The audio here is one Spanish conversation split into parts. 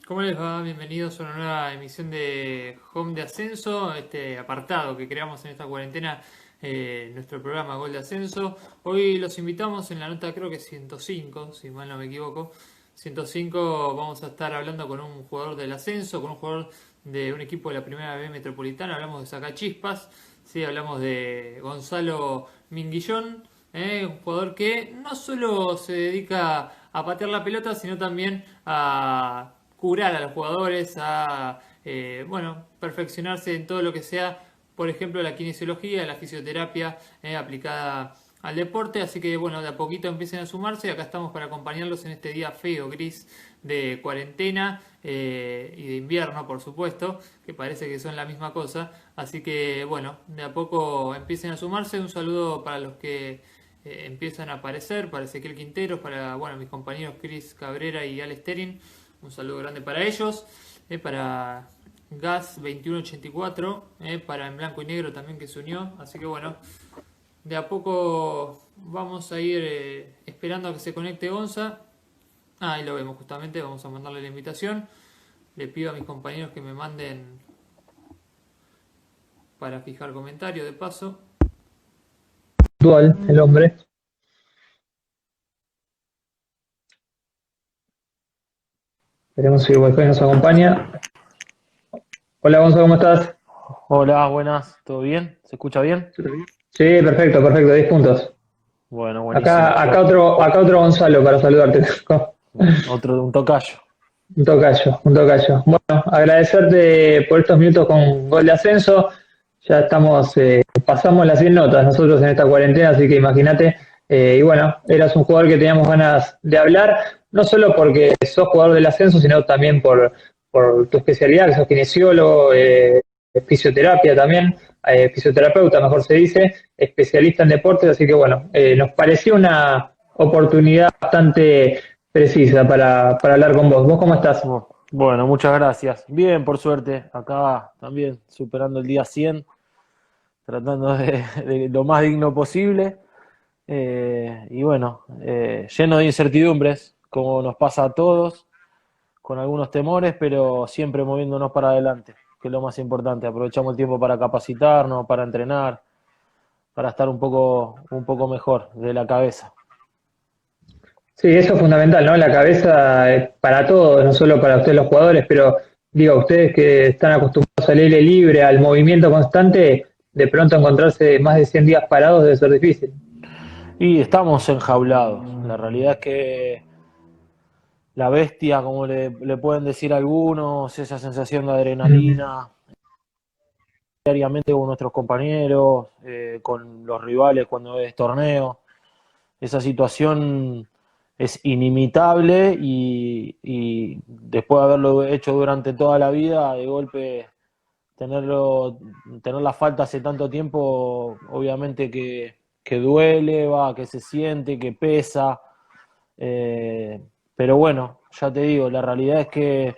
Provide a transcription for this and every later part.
¿Cómo les va? Bienvenidos a una nueva emisión de Home de Ascenso, este apartado que creamos en esta cuarentena, nuestro programa Gol de Ascenso. Hoy los invitamos en la nota, creo que 105, si mal no me equivoco. 105 vamos a estar hablando con un jugador del Ascenso, con un jugador de un equipo de la Primera B Metropolitana. Hablamos de Sacachispas, sí, hablamos de Gonzalo Minguillón, un jugador que no solo se dedica a patear la pelota, sino también a curar a los jugadores, a bueno, perfeccionarse en todo lo que sea, por ejemplo, la kinesiología, la fisioterapia aplicada al deporte. Así que bueno, de a poquito empiecen a sumarse. Acá estamos para acompañarlos en este día feo, gris de cuarentena y de invierno, por supuesto, que parece que son la misma cosa. Así que bueno, de a poco empiecen a sumarse. Un saludo para los que empiezan a aparecer, para Ezequiel Quinteros, para bueno, mis compañeros Chris Cabrera y Alex Terin. Un saludo grande para ellos, para Gas 2184, para En Blanco y Negro también que se unió. Así que bueno, de a poco vamos a ir esperando a que se conecte Gonza. Ahí lo vemos justamente, vamos a mandarle la invitación. Le pido a mis compañeros que me manden para fijar comentario de paso. Dual, el hombre. Veremos si el Wi-Fi nos acompaña. Hola Gonzalo, ¿cómo estás? Hola, buenas, ¿todo bien? ¿Se escucha bien? Sí, perfecto, perfecto, 10 puntos. Bueno, buenísimo. Acá otro Gonzalo para saludarte. Otro de un tocayo. Un tocayo, un tocayo. Bueno, agradecerte por estos minutos con Gol de Ascenso. Ya estamos, pasamos las 100 notas nosotros en esta cuarentena, así que imagínate. Y bueno, eras un jugador que teníamos ganas de hablar, no solo porque sos jugador del ascenso, sino también por tu especialidad, que sos kinesiólogo, fisioterapia también, fisioterapeuta, mejor se dice, especialista en deportes, así que bueno, nos pareció una oportunidad bastante precisa para hablar con vos. ¿Vos cómo estás? Bueno, muchas gracias. Bien, por suerte, acá también superando el día 100, tratando de lo más digno posible. Y bueno, lleno de incertidumbres, como nos pasa a todos, con algunos temores, pero siempre moviéndonos para adelante, que es lo más importante. Aprovechamos el tiempo para capacitarnos, para entrenar, para estar un poco mejor de la cabeza. Sí, eso es fundamental, ¿no? La cabeza para todos, no solo para ustedes los jugadores, pero digo, ustedes que están acostumbrados al aire libre, al movimiento constante, de pronto encontrarse más de 100 días parados debe ser difícil. Y estamos enjaulados. La realidad es que la bestia, como le pueden decir algunos, esa sensación de Mm. adrenalina diariamente con nuestros compañeros, con los rivales cuando es torneo, esa situación es inimitable y después de haberlo hecho durante toda la vida, de golpe tenerlo, tener la falta hace tanto tiempo, obviamente que duele, va, que se siente, que pesa. Eh, pero bueno, ya te digo, la realidad es que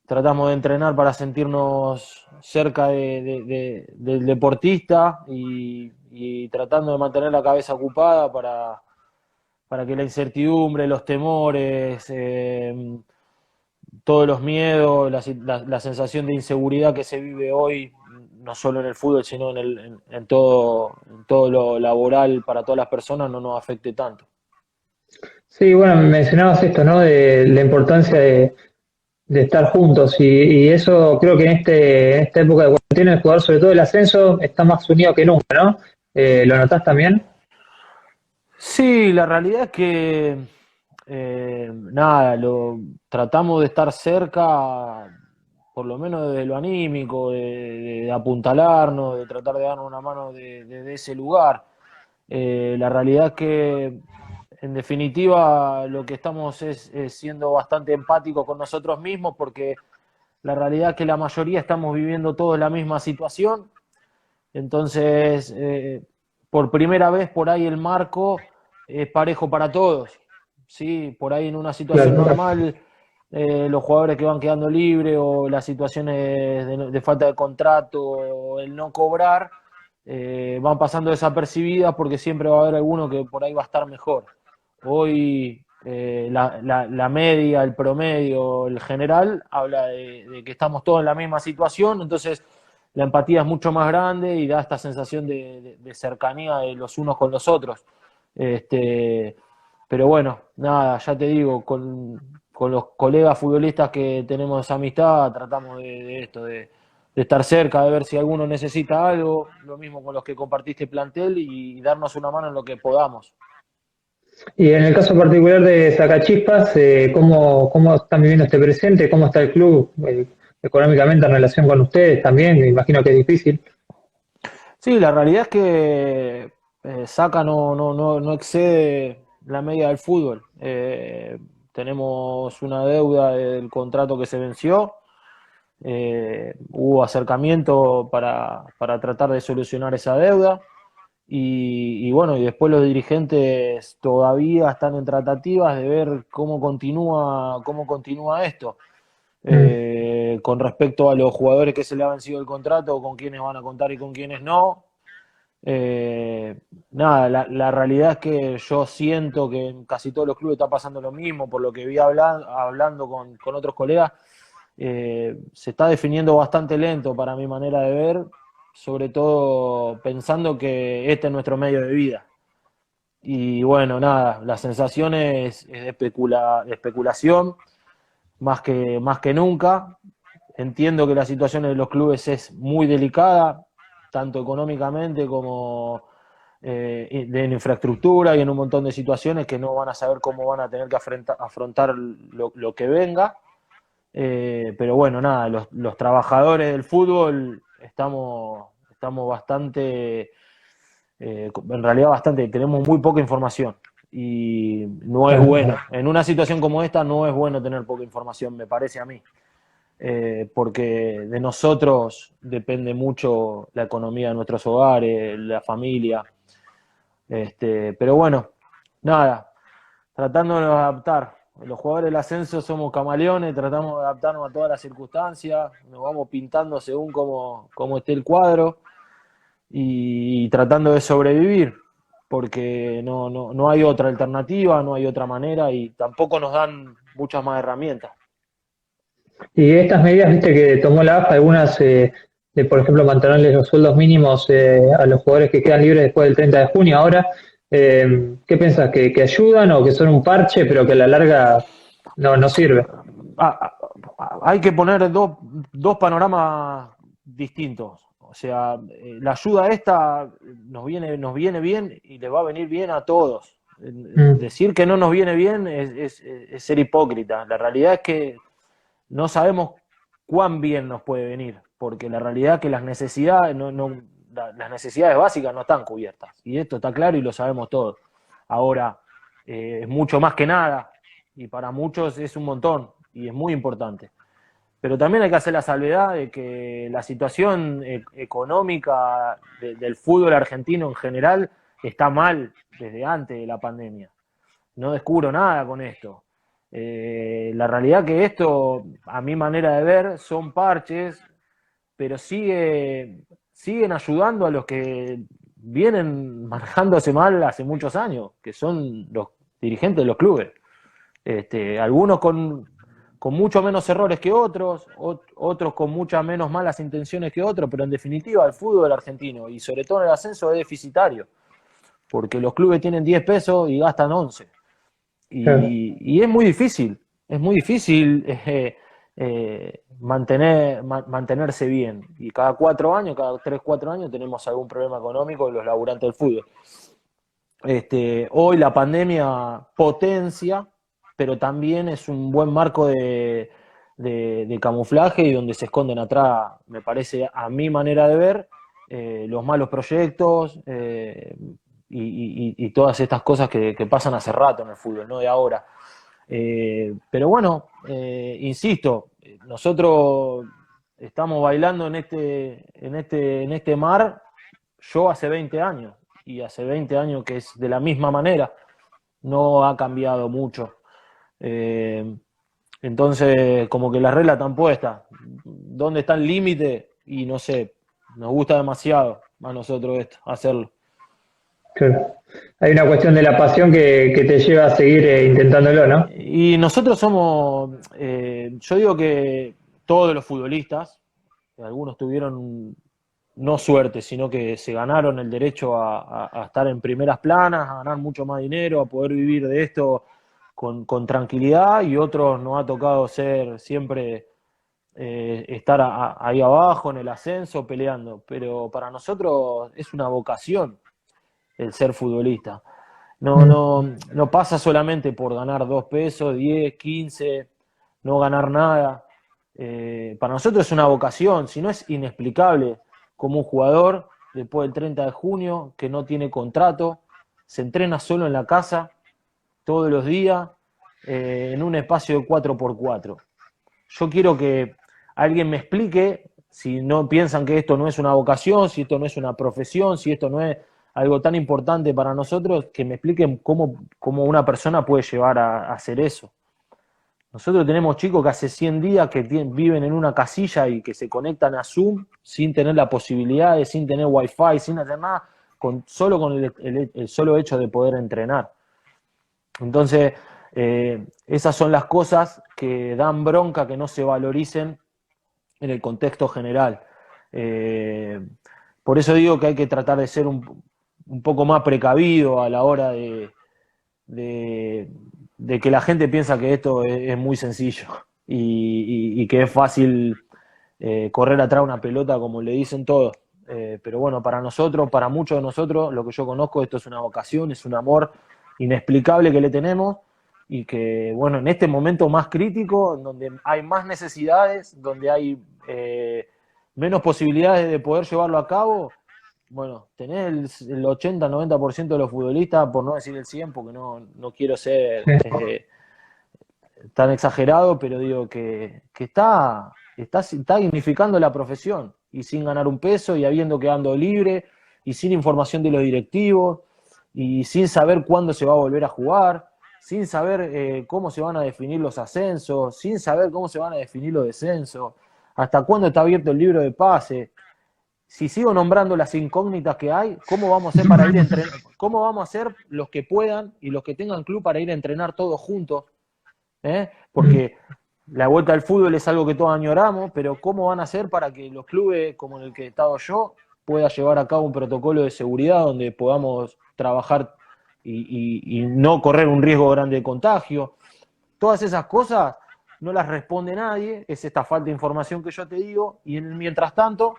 tratamos de entrenar para sentirnos cerca del deportista y tratando de mantener la cabeza ocupada para que la incertidumbre, los temores, todos los miedos, la sensación de inseguridad que se vive hoy, no solo en el fútbol, sino en todo lo laboral para todas las personas, no nos afecte tanto. Sí, bueno, mencionabas esto, ¿no? De la importancia de estar juntos y eso creo que en esta época de cuarentena el jugador, sobre todo el ascenso, está más unido que nunca, ¿no? ¿Lo notás también? Sí, la realidad es que nada, tratamos de estar cerca, por lo menos desde lo anímico, de apuntalarnos, de tratar de darnos una mano de ese lugar. La realidad es que, en definitiva, lo que estamos es siendo bastante empáticos con nosotros mismos, porque la realidad es que la mayoría estamos viviendo todos la misma situación. Entonces, por primera vez por ahí el marco es parejo para todos. ¿Sí? Por ahí en una situación Claro. normal, los jugadores que van quedando libres o las situaciones de falta de contrato o el no cobrar, van pasando desapercibidas porque siempre va a haber alguno que por ahí va a estar mejor. Hoy la media, el promedio, el general, habla de que estamos todos en la misma situación, entonces la empatía es mucho más grande y da esta sensación de cercanía de los unos con los otros. Pero bueno, nada, ya te digo, con los colegas futbolistas que tenemos amistad, tratamos de esto, de estar cerca, de ver si alguno necesita algo, lo mismo con los que compartiste plantel y darnos una mano en lo que podamos. Y en el caso particular de Sacachispas, ¿cómo están viviendo este presente? ¿Cómo está el club económicamente en relación con ustedes también? Me imagino que es difícil. Sí, la realidad es que Saca no excede la media del fútbol. Tenemos una deuda del contrato que se venció. Hubo acercamiento para tratar de solucionar esa deuda. Y bueno, y después los dirigentes todavía están en tratativas de ver cómo continúa esto. Con respecto a los jugadores que se le ha vencido el contrato, con quiénes van a contar y con quiénes no. Nada, la realidad es que yo siento que en casi todos los clubes está pasando lo mismo, por lo que vi hablando con otros colegas, se está definiendo bastante lento para mi manera de ver, sobre todo pensando que este es nuestro medio de vida. Y bueno, nada, la sensación es de especulación más que nunca. Entiendo que la situación de los clubes es muy delicada, tanto económicamente como en infraestructura y en un montón de situaciones que no van a saber cómo van a tener que afrontar lo que venga. Pero bueno, nada, los trabajadores del fútbol estamos bastante, en realidad bastante, tenemos muy poca información y no es bueno. En una situación como esta no es bueno tener poca información, me parece a mí. Porque de nosotros depende mucho la economía de nuestros hogares, la familia. Pero bueno, nada, tratando de adaptar. Los jugadores del ascenso somos camaleones, tratamos de adaptarnos a todas las circunstancias, nos vamos pintando según cómo esté el cuadro y tratando de sobrevivir, porque no hay otra alternativa, no hay otra manera y tampoco nos dan muchas más herramientas. Y estas medidas, viste, que tomó la AFA, algunas de, por ejemplo, mantenerles los sueldos mínimos a los jugadores que quedan libres después del 30 de junio. Ahora, ¿qué pensás? ¿Que ayudan o que son un parche, pero que a la larga no sirve? Hay que poner dos panoramas distintos. O sea, la ayuda esta nos viene bien y le va a venir bien a todos. Decir que no nos viene bien es ser hipócrita. La realidad es que no sabemos cuán bien nos puede venir, porque la realidad es que las necesidades, las necesidades básicas no están cubiertas. Y esto está claro y lo sabemos todos. Ahora, es mucho más que nada, y para muchos es un montón, y es muy importante. Pero también hay que hacer la salvedad de que la situación económica del fútbol argentino en general está mal desde antes de la pandemia. No descubro nada con esto. La realidad que esto, a mi manera de ver, son parches, pero siguen ayudando a los que vienen manejándose mal hace muchos años, que son los dirigentes de los clubes. Algunos con mucho menos errores que otros, otros con muchas menos malas intenciones que otros, pero en definitiva el fútbol argentino, y sobre todo en el ascenso, es deficitario, porque los clubes tienen 10 pesos y gastan 11. Y es muy difícil mantenerse bien. Y cada 4 años, cada 3, 4 años tenemos algún problema económico de los laburantes del fútbol. Hoy la pandemia potencia, pero también es un buen marco de camuflaje y donde se esconden atrás, me parece, a mi manera de ver, los malos proyectos, y todas estas cosas que pasan hace rato en el fútbol, no de ahora. Pero bueno, insisto, nosotros estamos bailando en este mar, yo hace 20 años, y hace 20 años que es de la misma manera, no ha cambiado mucho. Entonces, como que las reglas están puestas. ¿Dónde está el límite? Y no sé, nos gusta demasiado a nosotros esto, hacerlo. Claro. Hay una cuestión de la pasión que te lleva a seguir intentándolo, ¿no? Y nosotros somos, yo digo que todos los futbolistas, algunos tuvieron no suerte, sino que se ganaron el derecho a estar en primeras planas, a ganar mucho más dinero, a poder vivir de esto con tranquilidad, y otros nos ha tocado ser siempre, estar ahí abajo en el ascenso peleando. Pero para nosotros es una vocación el ser futbolista. No, Mm. no pasa solamente por ganar 2 pesos, 10, 15, no ganar nada. Para nosotros es una vocación, si no es inexplicable como un jugador, después del 30 de junio, que no tiene contrato, se entrena solo en la casa, todos los días, en un espacio de 4x4. Yo quiero que alguien me explique, si no piensan que esto no es una vocación, si esto no es una profesión, si esto no es algo tan importante para nosotros, que me expliquen cómo una persona puede llevar a hacer eso. Nosotros tenemos chicos que hace 100 días que viven en una casilla y que se conectan a Zoom sin tener la posibilidad, sin tener wifi, sin hacer nada, solo con el solo hecho de poder entrenar. Entonces, esas son las cosas que dan bronca que no se valoricen en el contexto general. Por eso digo que hay que tratar de ser un poco más precavido a la hora de que la gente piensa que esto es muy sencillo y que es fácil, correr atrás de una pelota, como le dicen todos. Pero bueno, para nosotros, para muchos de nosotros, lo que yo conozco, esto es una vocación, es un amor inexplicable que le tenemos, y que, bueno, en este momento más crítico, donde hay más necesidades, donde hay, menos posibilidades de poder llevarlo a cabo, bueno, tenés el 80-90% de los futbolistas, por no decir el 100, porque no quiero ser, Sí. tan exagerado, pero digo que está dignificando la profesión, y sin ganar un peso, y habiendo quedado libre, y sin información de los directivos, y sin saber cuándo se va a volver a jugar, sin saber, cómo se van a definir los ascensos, sin saber cómo se van a definir los descensos, hasta cuándo está abierto el libro de pase. Si sigo nombrando las incógnitas que hay, ¿cómo vamos a hacer para ir a entrenar? ¿Cómo vamos a hacer los que puedan y los que tengan club para ir a entrenar todos juntos? Porque la vuelta al fútbol es algo que todos añoramos, pero ¿cómo van a hacer para que los clubes, como en el que he estado yo, pueda llevar a cabo un protocolo de seguridad donde podamos trabajar y no correr un riesgo grande de contagio? Todas esas cosas no las responde nadie, es esta falta de información que yo te digo, y mientras tanto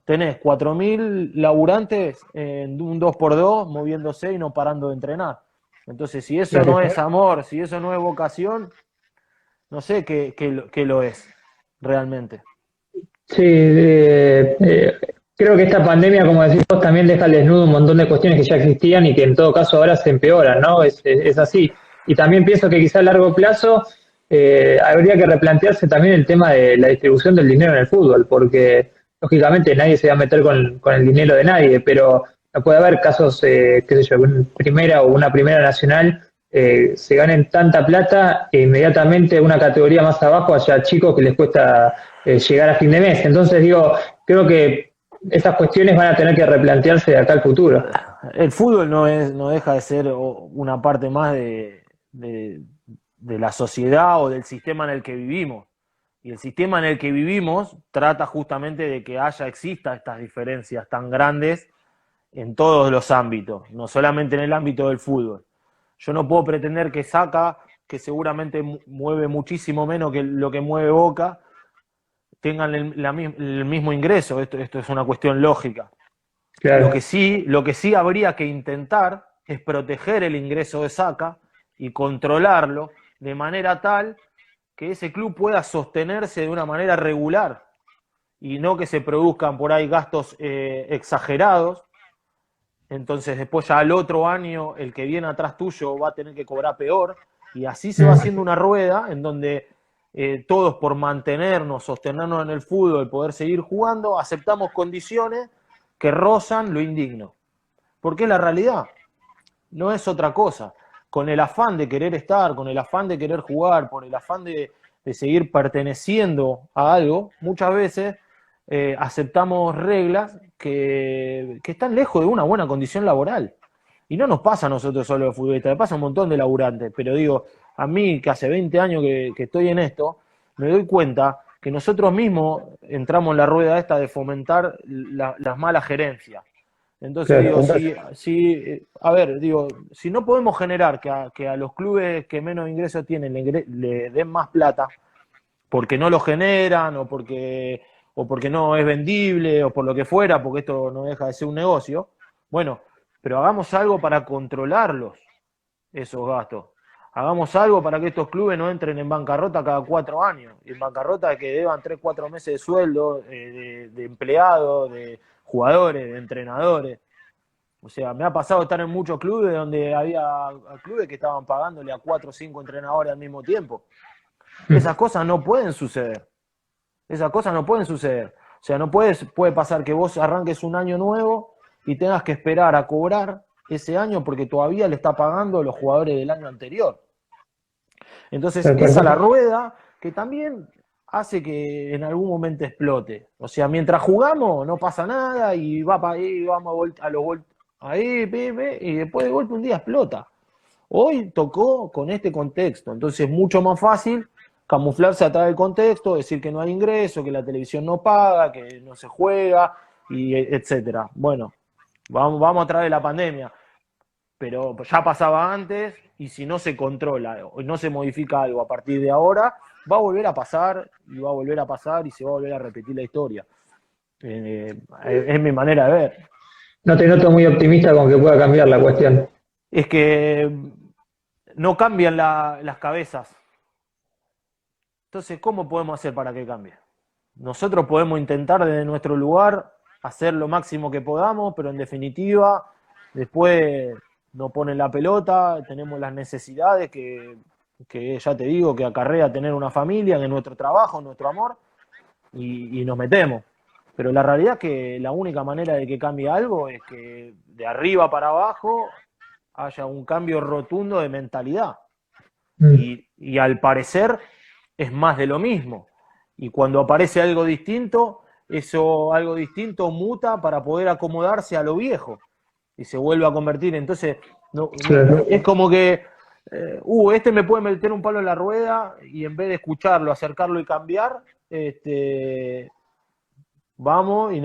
tenés 4.000 laburantes en un 2x2 moviéndose y no parando de entrenar. Entonces, si eso no Claro. es amor, si eso no es vocación, no sé qué lo es realmente. Sí, creo que esta pandemia, como decís vos, también deja al desnudo un montón de cuestiones que ya existían y que en todo caso ahora se empeoran, ¿no? Es así. Y también pienso que quizá a largo plazo habría que replantearse también el tema de la distribución del dinero en el fútbol, porque lógicamente nadie se va a meter con el dinero de nadie, pero no puede haber casos, qué sé yo, primera o una primera nacional se ganen tanta plata e inmediatamente una categoría más abajo haya chicos que les cuesta llegar a fin de mes. Entonces digo, creo que esas cuestiones van a tener que replantearse de acá al futuro. El fútbol no deja de ser una parte más de la sociedad o del sistema en el que vivimos. Y el sistema en el que vivimos trata justamente de que exista estas diferencias tan grandes en todos los ámbitos, no solamente en el ámbito del fútbol. Yo no puedo pretender que Saca, que seguramente mueve muchísimo menos que lo que mueve Boca, tengan el mismo ingreso. Esto es una cuestión lógica. Lo que Claro. sí habría que intentar es proteger el ingreso de Saca y controlarlo de manera tal que ese club pueda sostenerse de una manera regular, y no que se produzcan por ahí gastos, exagerados. Entonces después ya al otro año el que viene atrás tuyo va a tener que cobrar peor, y así se va haciendo una rueda en donde, todos, por mantenernos, sostenernos en el fútbol, poder seguir jugando, aceptamos condiciones que rozan lo indigno, porque es la realidad, no es otra cosa. Con el afán de querer estar, con el afán de querer jugar, por el afán de seguir perteneciendo a algo, muchas veces, aceptamos reglas que están lejos de una buena condición laboral. Y no nos pasa a nosotros solo los futbolistas, le pasa a un montón de laburantes. Pero digo, a mí que hace 20 años que estoy en esto, me doy cuenta que nosotros mismos entramos en la rueda esta de fomentar las malas gerencias. Entonces Claro, digo, a ver, digo, si no podemos generar que a los clubes que menos ingresos tienen le den más plata, porque no lo generan o porque no es vendible o por lo que fuera, porque esto no deja de ser un negocio, bueno, pero hagamos algo para controlarlos, esos gastos. Hagamos algo para que estos clubes no entren en bancarrota cada 4 años. Y en bancarrota que deban 3, 4 meses de sueldo, de empleados, de jugadores, de entrenadores. O sea, me ha pasado estar en muchos clubes donde había clubes que estaban pagándole a 4 o 5 entrenadores al mismo tiempo. Esas cosas no pueden suceder. Esas cosas no pueden suceder. O sea, no puede pasar que vos arranques un año nuevo y tengas que esperar a cobrar ese año porque todavía le está pagando a los jugadores del año anterior. Entonces, esa es la rueda que también hace que en algún momento explote. O sea, mientras jugamos no pasa nada y va para ahí, vamos a los ahí, y después de golpe un día explota. Hoy tocó con este contexto, entonces es mucho más fácil camuflarse atrás del contexto, decir que no hay ingreso, que la televisión no paga, que no se juega, y etcétera. Bueno, vamos a traer de la pandemia, pero ya pasaba antes, y si no se controla o no se modifica algo a partir de ahora, va a volver a pasar, y va a volver a pasar, y se va a volver a repetir la historia. Es mi manera de ver. No te noto muy optimista con que pueda cambiar la cuestión. Es que no cambian las cabezas. Entonces, ¿cómo podemos hacer para que cambie? Nosotros podemos intentar desde nuestro lugar hacer lo máximo que podamos, pero en definitiva, después nos ponen la pelota, tenemos las necesidades que ya te digo, que acarrea tener una familia, de nuestro trabajo, nuestro amor, y nos metemos. Pero la realidad es que la única manera de que cambie algo es que de arriba para abajo haya un cambio rotundo de mentalidad. Y al parecer es más de lo mismo. Y cuando aparece algo distinto, eso algo distinto muta para poder acomodarse a lo viejo. Y se vuelve a convertir. Entonces, es como que, este me puede meter un palo en la rueda y en vez de escucharlo, acercarlo y cambiar, vamos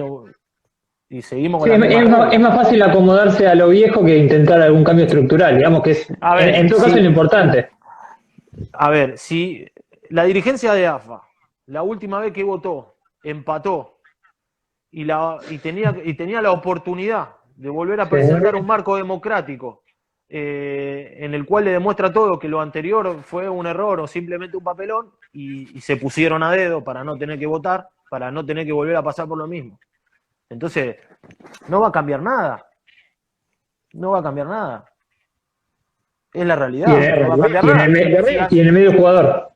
y seguimos con es más fácil acomodarse a lo viejo que intentar algún cambio estructural, digamos que es, en todo caso, es lo importante. A ver, si la dirigencia de AFA, la última vez que votó, empató y tenía la oportunidad de volver a presentar un marco democrático en el cual le demuestra a todos que lo anterior fue un error o simplemente un papelón y se pusieron a dedo para no tener que votar, para no tener que volver a pasar por lo mismo. Entonces, no va a cambiar nada. No va a cambiar nada. Es la realidad. No va a cambiar nada. Y en el medio jugador.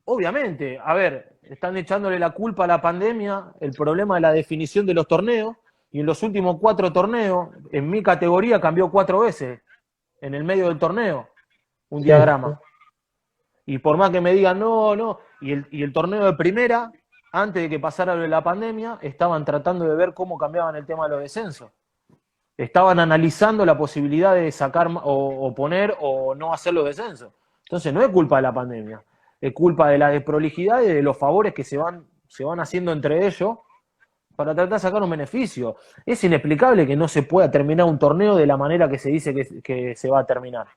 Obviamente, a ver, están echándole la culpa a la pandemia, el problema de la definición de los torneos, y en los últimos 4 torneos, en mi categoría cambió 4 veces, en el medio del torneo, un diagrama. Y por más que me digan, no, y el torneo de primera, antes de que pasara lo de la pandemia, estaban tratando de ver cómo cambiaban el tema de los descensos. Estaban analizando la posibilidad de sacar o poner o no hacer los descensos. Entonces no es culpa de la pandemia, es culpa de la desprolijidad y de los favores que se van haciendo entre ellos para tratar de sacar un beneficio. Es inexplicable que no se pueda terminar un torneo de la manera que se dice que se va a terminar.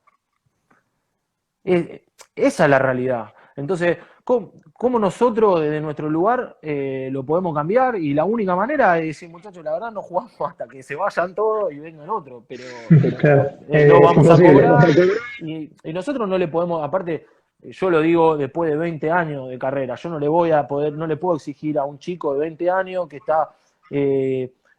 Esa es la realidad. Entonces, ¿cómo nosotros desde nuestro lugar lo podemos cambiar? Y la única manera es decir, muchachos, la verdad no jugamos hasta que se vayan todos y vengan otros, pero no vamos a cobrar. Y nosotros no le podemos, aparte, yo lo digo después de 20 años de carrera, yo no le puedo exigir a un chico de 20 años que está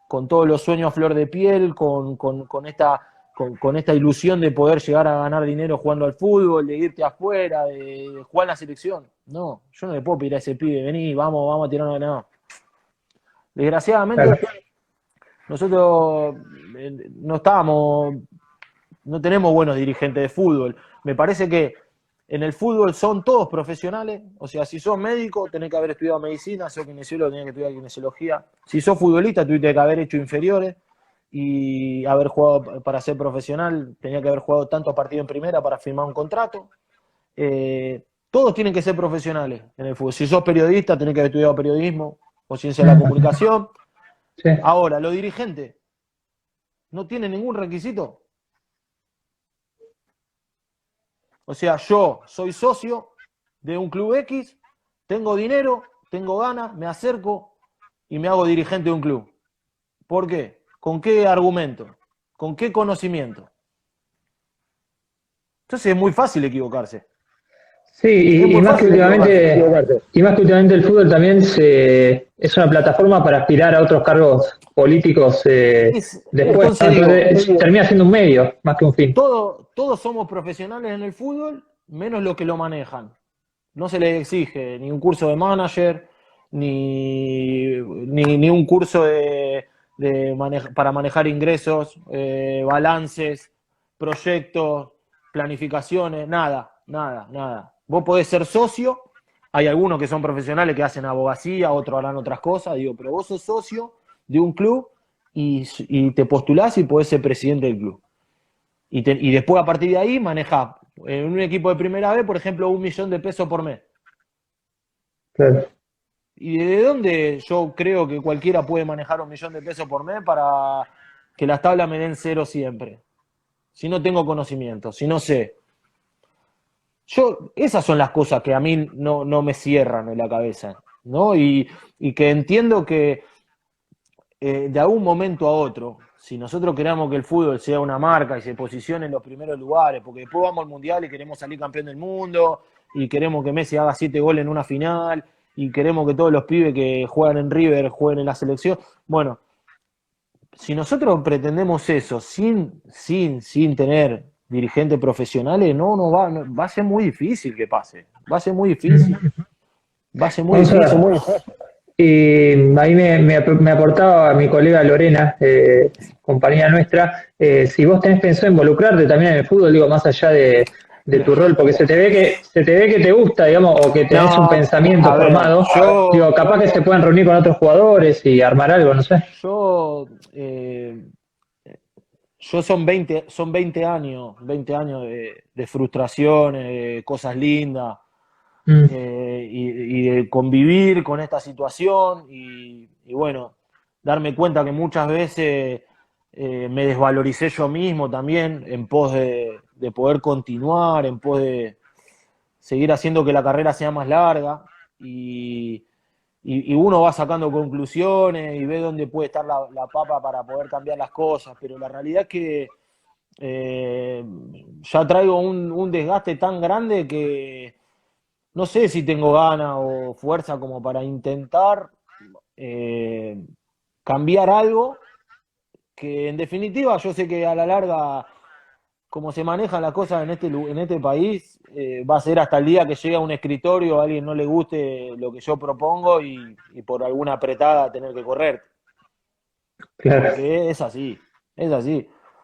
con todos los sueños a flor de piel, con esta ilusión de poder llegar a ganar dinero jugando al fútbol, de irte afuera, de jugar en la selección. No, yo no le puedo pedir a ese pibe, vení, vamos a tirarnos de nada. Desgraciadamente, nosotros no tenemos buenos dirigentes de fútbol. Me parece que en el fútbol son todos profesionales, o sea, si sos médico, tenés que haber estudiado medicina, si sos kinesiólogo, tenés que estudiar kinesiología. Si sos futbolista, tuviste que haber hecho inferiores. y haber jugado para ser profesional, tenía que haber jugado tantos partidos en primera para firmar un contrato. Todos tienen que ser profesionales en el fútbol. Si sos periodista, tenés que haber estudiado periodismo o ciencia de la comunicación. Sí. Ahora, los dirigentes no tienen ningún requisito. O sea, yo soy socio de un club X, tengo dinero, tengo ganas, me acerco y me hago dirigente de un club. ¿Por qué? ¿Con qué argumento? ¿Con qué conocimiento? Entonces es muy fácil equivocarse. Sí, y más que últimamente el fútbol también es una plataforma para aspirar a otros cargos políticos después. Entonces, termina siendo un medio más que un fin. Todos somos profesionales en el fútbol, menos los que lo manejan. No se les exige ni un curso de manager, ni un curso para manejar ingresos, balances, proyectos, planificaciones, nada. Vos podés ser socio, hay algunos que son profesionales que hacen abogacía, otros harán otras cosas, pero vos sos socio de un club y te postulás y podés ser presidente del club. Y después a partir de ahí manejás en un equipo de primera vez, por ejemplo, 1 millón de pesos por mes. Claro. ¿Y de dónde yo creo que cualquiera puede manejar 1 millón de pesos por mes para que las tablas me den cero siempre? Si no tengo conocimiento, si no sé. Esas son las cosas que a mí no me cierran en la cabeza, ¿no? Y que entiendo que de algún momento a otro, si nosotros queremos que el fútbol sea una marca y se posicione en los primeros lugares, porque después vamos al Mundial y queremos salir campeón del mundo, y queremos que Messi haga 7 goles en una final, y queremos que todos los pibes que juegan en River jueguen en la selección. Bueno, si nosotros pretendemos eso sin tener dirigentes profesionales, va a ser muy difícil que pase. Va a ser muy difícil. Y ahí me aportaba mi colega Lorena, compañera nuestra, si vos tenés pensado involucrarte también en el fútbol, digo, más allá de tu rol, porque se te ve que te gusta, digamos, o que tenés un pensamiento formado, digo, capaz que se puedan reunir con otros jugadores y armar algo, no sé. Yo son 20 años de frustraciones, de cosas lindas, y de convivir con esta situación y bueno, darme cuenta que muchas veces me desvaloricé yo mismo también en pos de poder continuar, en pos de seguir haciendo que la carrera sea más larga y uno va sacando conclusiones y ve dónde puede estar la papa para poder cambiar las cosas, pero la realidad es que ya traigo un desgaste tan grande que no sé si tengo ganas o fuerza como para intentar cambiar algo que en definitiva yo sé que a la larga, como se manejan las cosas en este país, va a ser hasta el día que llegue a un escritorio a alguien no le guste lo que yo propongo y por alguna apretada tener que correr. Claro. Porque es así.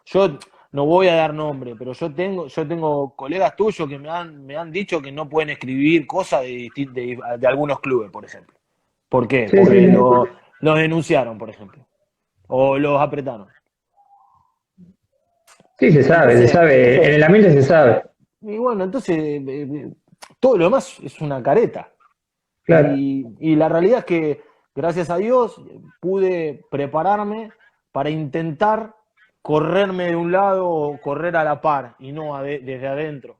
Yo no voy a dar nombre, pero yo tengo colegas tuyos que me han dicho que no pueden escribir cosas de algunos clubes, por ejemplo. ¿Por qué? Sí, Porque sí. los denunciaron, por ejemplo. O los apretaron. Sí, se sabe. En el ambiente se sabe. Y bueno, entonces todo lo demás es una careta. Claro. Y la realidad es que, gracias a Dios, pude prepararme para intentar correrme de un lado o correr a la par y no desde adentro.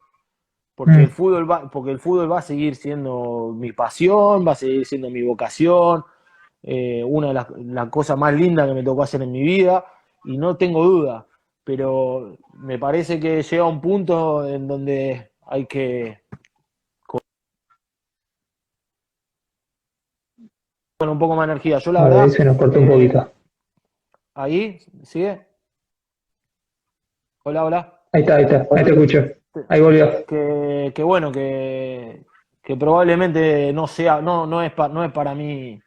Porque el fútbol va a seguir siendo mi pasión, va a seguir siendo mi vocación, una de las cosas más lindas que me tocó hacer en mi vida, y no tengo duda, pero me parece que llega un punto en donde hay que con un poco más de energía. Yo la verdad... Ahí se nos cortó un poquito. ¿Ahí? ¿Sigue? Hola. Ahí te escucho. Ahí volvió. Que bueno, que probablemente no es para mí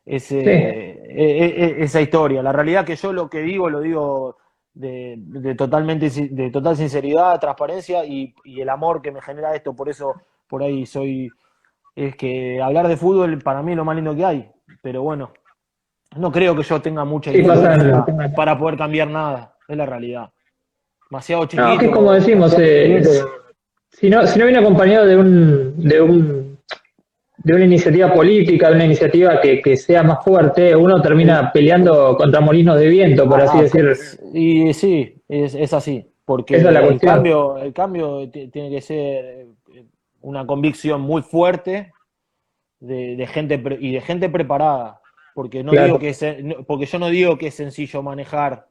esa historia. La realidad que yo lo que digo, lo digo de total sinceridad, transparencia y el amor que me genera esto, por eso por ahí es que hablar de fútbol para mí es lo más lindo que hay. Pero bueno, no creo que yo tenga mucha Sí, influencia pasan. para poder cambiar nada, es la realidad. Demasiado No, que es como chiquito. decimos, si no viene acompañado de una iniciativa política, de una iniciativa que sea más fuerte, uno El- termina peleando contra molinos de viento, por así decir. y sí, es así, Esa es la porque cuestión. el cambio tiene que ser una convicción muy fuerte de gente y de gente preparada, porque no digo Claro. que porque yo no digo que es sencillo manejar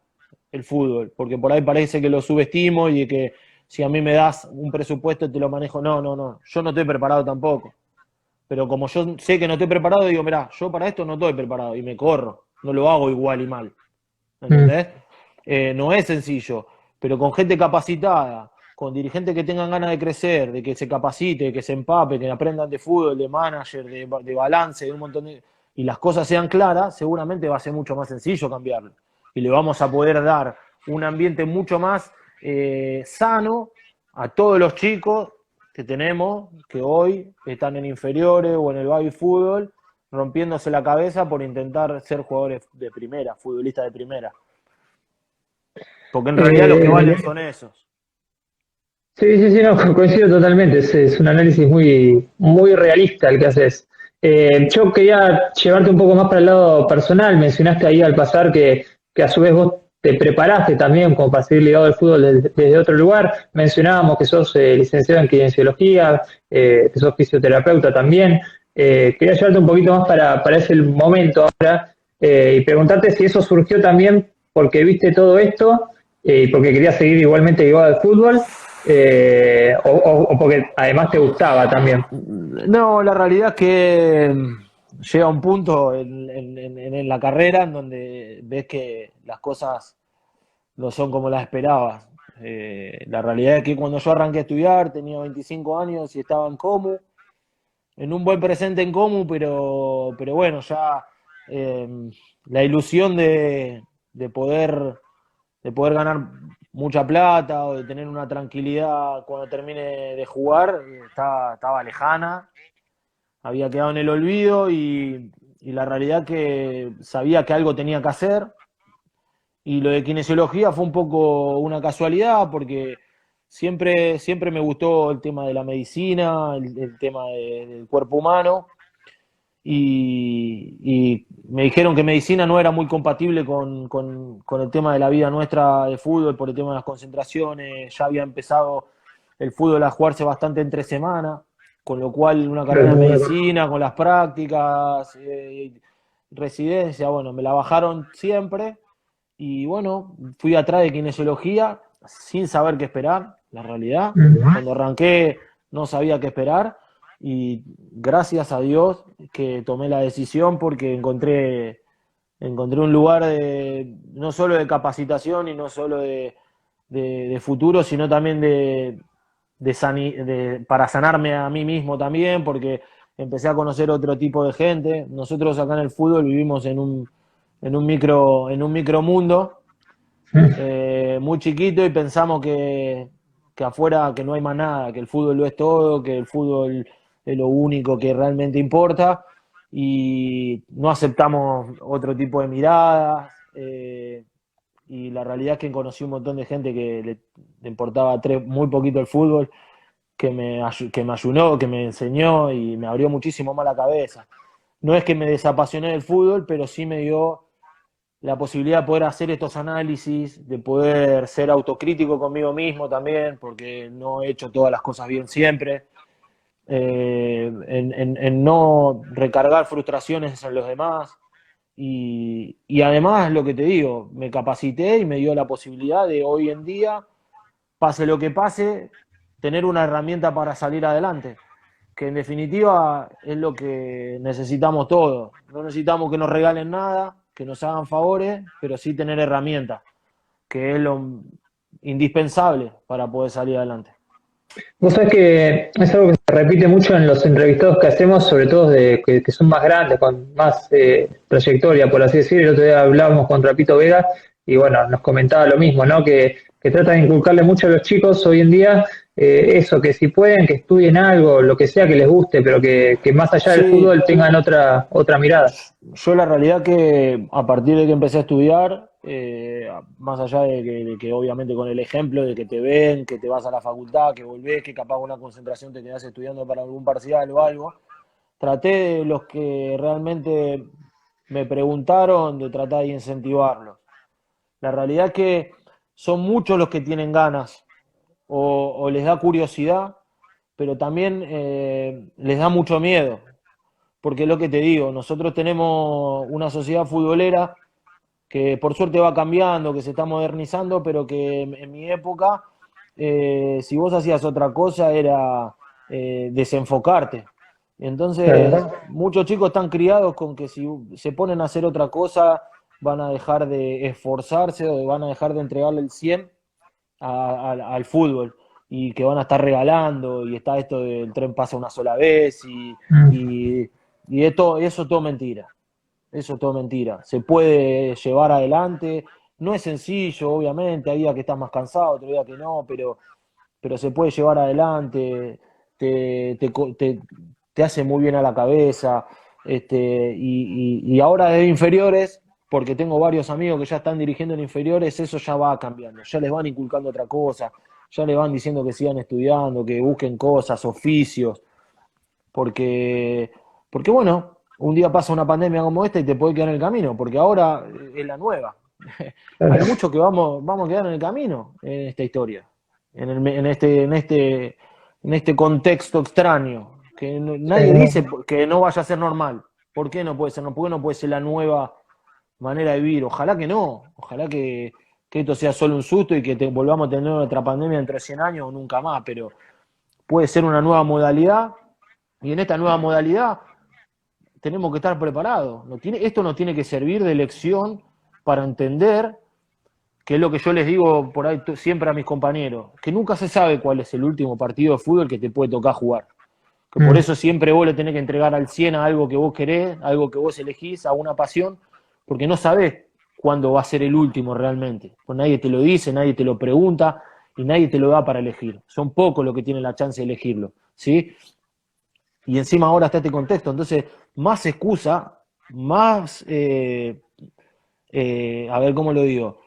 el fútbol, porque por ahí parece que lo subestimo y de que si a mí me das un presupuesto te lo manejo. No, no, no, yo no estoy preparado tampoco. Pero como yo sé que no estoy preparado, digo, mirá, yo para esto no estoy preparado y me corro, no lo hago igual y mal. Mm. ¿Entendés? No es sencillo, pero con gente capacitada, con dirigentes que tengan ganas de crecer, de que se capacite, de que se empape, que aprendan de fútbol, de manager, de balance, de un montón de... y las cosas sean claras, seguramente va a ser mucho más sencillo cambiarlo. Y le vamos a poder dar un ambiente mucho más sano a todos los chicos que tenemos, que hoy están en inferiores o en el baby fútbol, rompiéndose la cabeza por intentar ser jugadores de primera, futbolistas de primera. Porque en realidad los que Eh, valen son esos. sí, sí, sí, no, coincido totalmente. Es un análisis muy, muy realista el que haces. Yo quería llevarte un poco más para el lado personal. Mencionaste ahí al pasar que a su vez vos te preparaste también como para seguir ligado al fútbol desde otro lugar. Mencionábamos que sos licenciado en kinesiología, que sos fisioterapeuta también. Quería llevarte un poquito más para ese momento ahora y preguntarte si eso surgió también porque viste todo esto y porque querías seguir igualmente ligado al fútbol o porque además te gustaba también. No, la realidad es que llega un punto en la carrera en donde ves que las cosas no son como las esperabas. La realidad es que cuando yo arranqué a estudiar tenía 25 años y estaba en Comu, en un buen presente en Comu, pero bueno, ya eh, la ilusión de poder, de poder ganar mucha plata o de tener una tranquilidad cuando termine de jugar estaba lejana, había quedado en el olvido y la realidad que sabía que algo tenía que hacer y lo de kinesiología fue un poco una casualidad porque siempre me gustó el tema de la medicina, el tema del cuerpo humano y me dijeron que medicina no era muy compatible con el tema de la vida nuestra de fútbol por el tema de las concentraciones, ya había empezado el fútbol a jugarse bastante entre semana, con lo cual una carrera de medicina, con las prácticas, residencia, bueno, me la bajaron siempre y bueno, fui atrás de kinesiología sin saber qué esperar, la realidad. Cuando arranqué no sabía qué esperar y gracias a Dios que tomé la decisión porque encontré un lugar no solo de capacitación y no solo de futuro, sino también para sanarme a mí mismo también, porque empecé a conocer otro tipo de gente. Nosotros acá en el fútbol vivimos en un micromundo muy chiquito y pensamos que afuera que no hay más nada, que el fútbol lo es todo, que el fútbol es lo único que realmente importa y no aceptamos otro tipo de miradas y la realidad es que conocí un montón de gente que le importaba muy poquito el fútbol, que me ayunó, que me enseñó y me abrió muchísimo más la cabeza. No es que me desapasioné del fútbol, pero sí me dio la posibilidad de poder hacer estos análisis, de poder ser autocrítico conmigo mismo también, porque no he hecho todas las cosas bien siempre, en no recargar frustraciones en los demás. Y además, lo que te digo, me capacité y me dio la posibilidad de hoy en día, pase lo que pase, tener una herramienta para salir adelante, que en definitiva es lo que necesitamos todos. No necesitamos que nos regalen nada, que nos hagan favores, pero sí tener herramientas, que es lo indispensable para poder salir adelante. Vos sabés que es algo que se repite mucho en los entrevistados que hacemos, sobre todo que son más grandes, con más trayectoria, por así decirlo. El otro día hablábamos con Trapito Vega y bueno, nos comentaba lo mismo, ¿no? Que trata de inculcarle mucho a los chicos hoy en día eso, que si pueden, que estudien algo, lo que sea que les guste, pero que más allá del Sí, fútbol tengan otra mirada. yo la realidad que a partir de que empecé a estudiar, más allá de que obviamente con el ejemplo de que te ven, que te vas a la facultad, que volvés, que capaz una concentración te quedás estudiando para algún parcial o algo, traté de los que realmente me preguntaron de tratar de incentivarlos. La realidad es que son muchos los que tienen ganas o les da curiosidad, pero también les da mucho miedo. Porque es lo que te digo, nosotros tenemos una sociedad futbolera que por suerte va cambiando, que se está modernizando, pero que en mi época, si vos hacías otra cosa, era desenfocarte. Entonces, Claro. muchos chicos están criados con que si se ponen a hacer otra cosa, van a dejar de esforzarse o van a dejar de entregarle el 100 al fútbol y que van a estar regalando y está esto del tren pasa una sola vez Mm. y, y eso todo mentira. Eso es todo mentira. Se puede llevar adelante. No es sencillo, obviamente. Hay días que estás más cansado, otro día que no, pero se puede llevar adelante. Te, te, te, te hace muy bien a la cabeza. Y ahora desde inferiores, porque tengo varios amigos que ya están dirigiendo en inferiores, eso ya va cambiando. Ya les van inculcando otra cosa. Ya les van diciendo que sigan estudiando, que busquen cosas, oficios porque, porque bueno, un día pasa una pandemia como esta y te puede quedar en el camino, porque ahora es la nueva. Hay Claro. muchos que vamos a quedar en el camino en esta historia, en este contexto extraño, que Sí, nadie dice que no vaya a ser normal. ¿Por qué no puede ser? ¿Por qué no puede ser la nueva manera de vivir? Ojalá que no, ojalá que esto sea solo un susto y que volvamos a tener otra pandemia entre 100 años o nunca más, pero puede ser una nueva modalidad y en esta nueva modalidad tenemos que estar preparados. Esto nos tiene que servir de lección para entender, que es lo que yo les digo por ahí siempre a mis compañeros, que nunca se sabe cuál es el último partido de fútbol que te puede tocar jugar. Que por mm, eso siempre vos le tenés que entregar al 100 a algo que vos querés, algo que vos elegís, a una pasión, porque no sabés cuándo va a ser el último realmente. Pues nadie te lo dice, nadie te lo pregunta y nadie te lo da para elegir. Son pocos los que tienen la chance de elegirlo, ¿sí? Y encima ahora está este contexto, entonces más excusa, más, a ver cómo lo digo,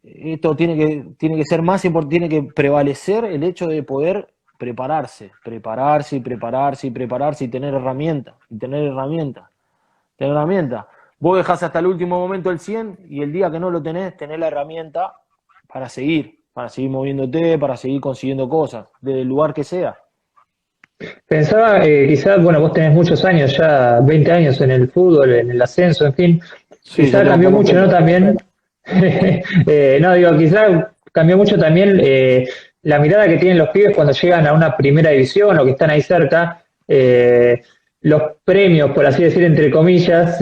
esto tiene que ser más importante, tiene que prevalecer el hecho de poder prepararse y prepararse y prepararse y tener herramientas, y tener herramientas. Vos dejás hasta el último momento el 100 y el día que no lo tenés la herramienta para seguir moviéndote, para seguir consiguiendo cosas, desde el lugar que sea. Pensaba, quizás, bueno, vos tenés muchos años ya, 20 años en el fútbol, en el ascenso, en fin, Sí, yo quizá tengo cambió poco mucho, ¿no? tiempo. También, no, digo, quizá cambió mucho también la mirada que tienen los pibes cuando llegan a una primera división o que están ahí cerca, los premios, por así decir, entre comillas,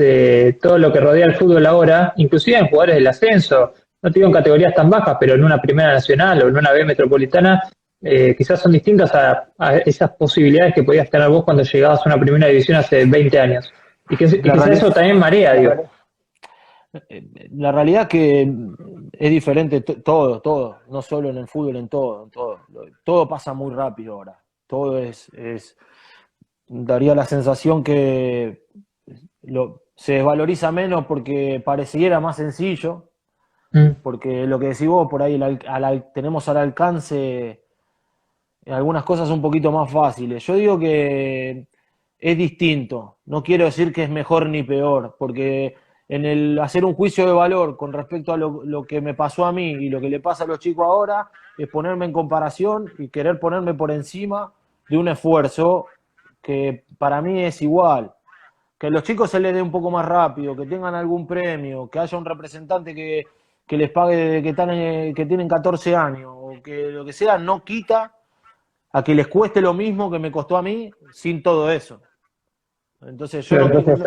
todo lo que rodea el fútbol ahora, inclusive en jugadores del ascenso, no te digo en categorías tan bajas, pero en una primera nacional o en una B metropolitana, quizás son distintas a esas posibilidades que podías tener vos cuando llegabas a una primera división hace 20 años. Y La quizás realidad, eso también marea, digo. la realidad que es diferente todo, no solo en el fútbol, en todo, en todo. Todo pasa muy rápido ahora. Todo daría la sensación que se desvaloriza menos porque pareciera más sencillo, Mm, porque lo que decís vos, por ahí tenemos al alcance algunas cosas un poquito más fáciles. Yo digo que es distinto. No quiero decir que es mejor ni peor, porque en el hacer un juicio de valor con respecto a lo que me pasó a mí y lo que le pasa a los chicos ahora, es ponerme en comparación y querer ponerme por encima de un esfuerzo que para mí es igual. Que a los chicos se les dé un poco más rápido, que tengan algún premio, que haya un representante que les pague desde que tienen 14 años, o que lo que sea, no quita a que les cueste lo mismo que me costó a mí sin todo eso. Entonces yo no, claro.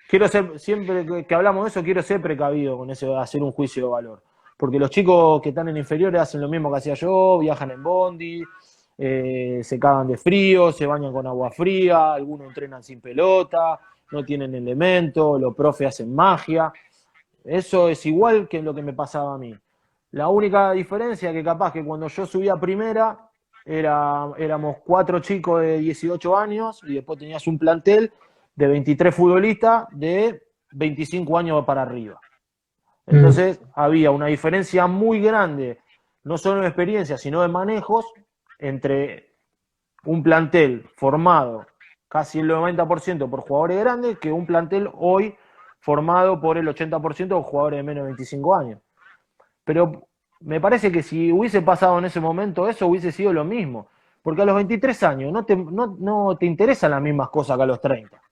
quiero ser, siempre que hablamos de eso, quiero ser precavido con eso de hacer un juicio de valor. Porque los chicos que están en inferiores hacen lo mismo que hacía yo, viajan en bondi, se cagan de frío, se bañan con agua fría, algunos entrenan sin pelota, no tienen elementos, los profes hacen magia. Eso es igual que lo que me pasaba a mí. La única diferencia es que capaz que cuando yo subí a primera, éramos 4 chicos de 18 años y después tenías un plantel de 23 futbolistas de 25 años para arriba. Entonces había una diferencia muy grande, no solo en experiencia, sino en manejos, entre un plantel formado casi el 90% por jugadores grandes que un plantel hoy formado por el 80% por jugadores de menos de 25 años. Pero me parece que si hubiese pasado en ese momento eso hubiese sido lo mismo, porque a los 23 años no te interesan las mismas cosas que a los 30.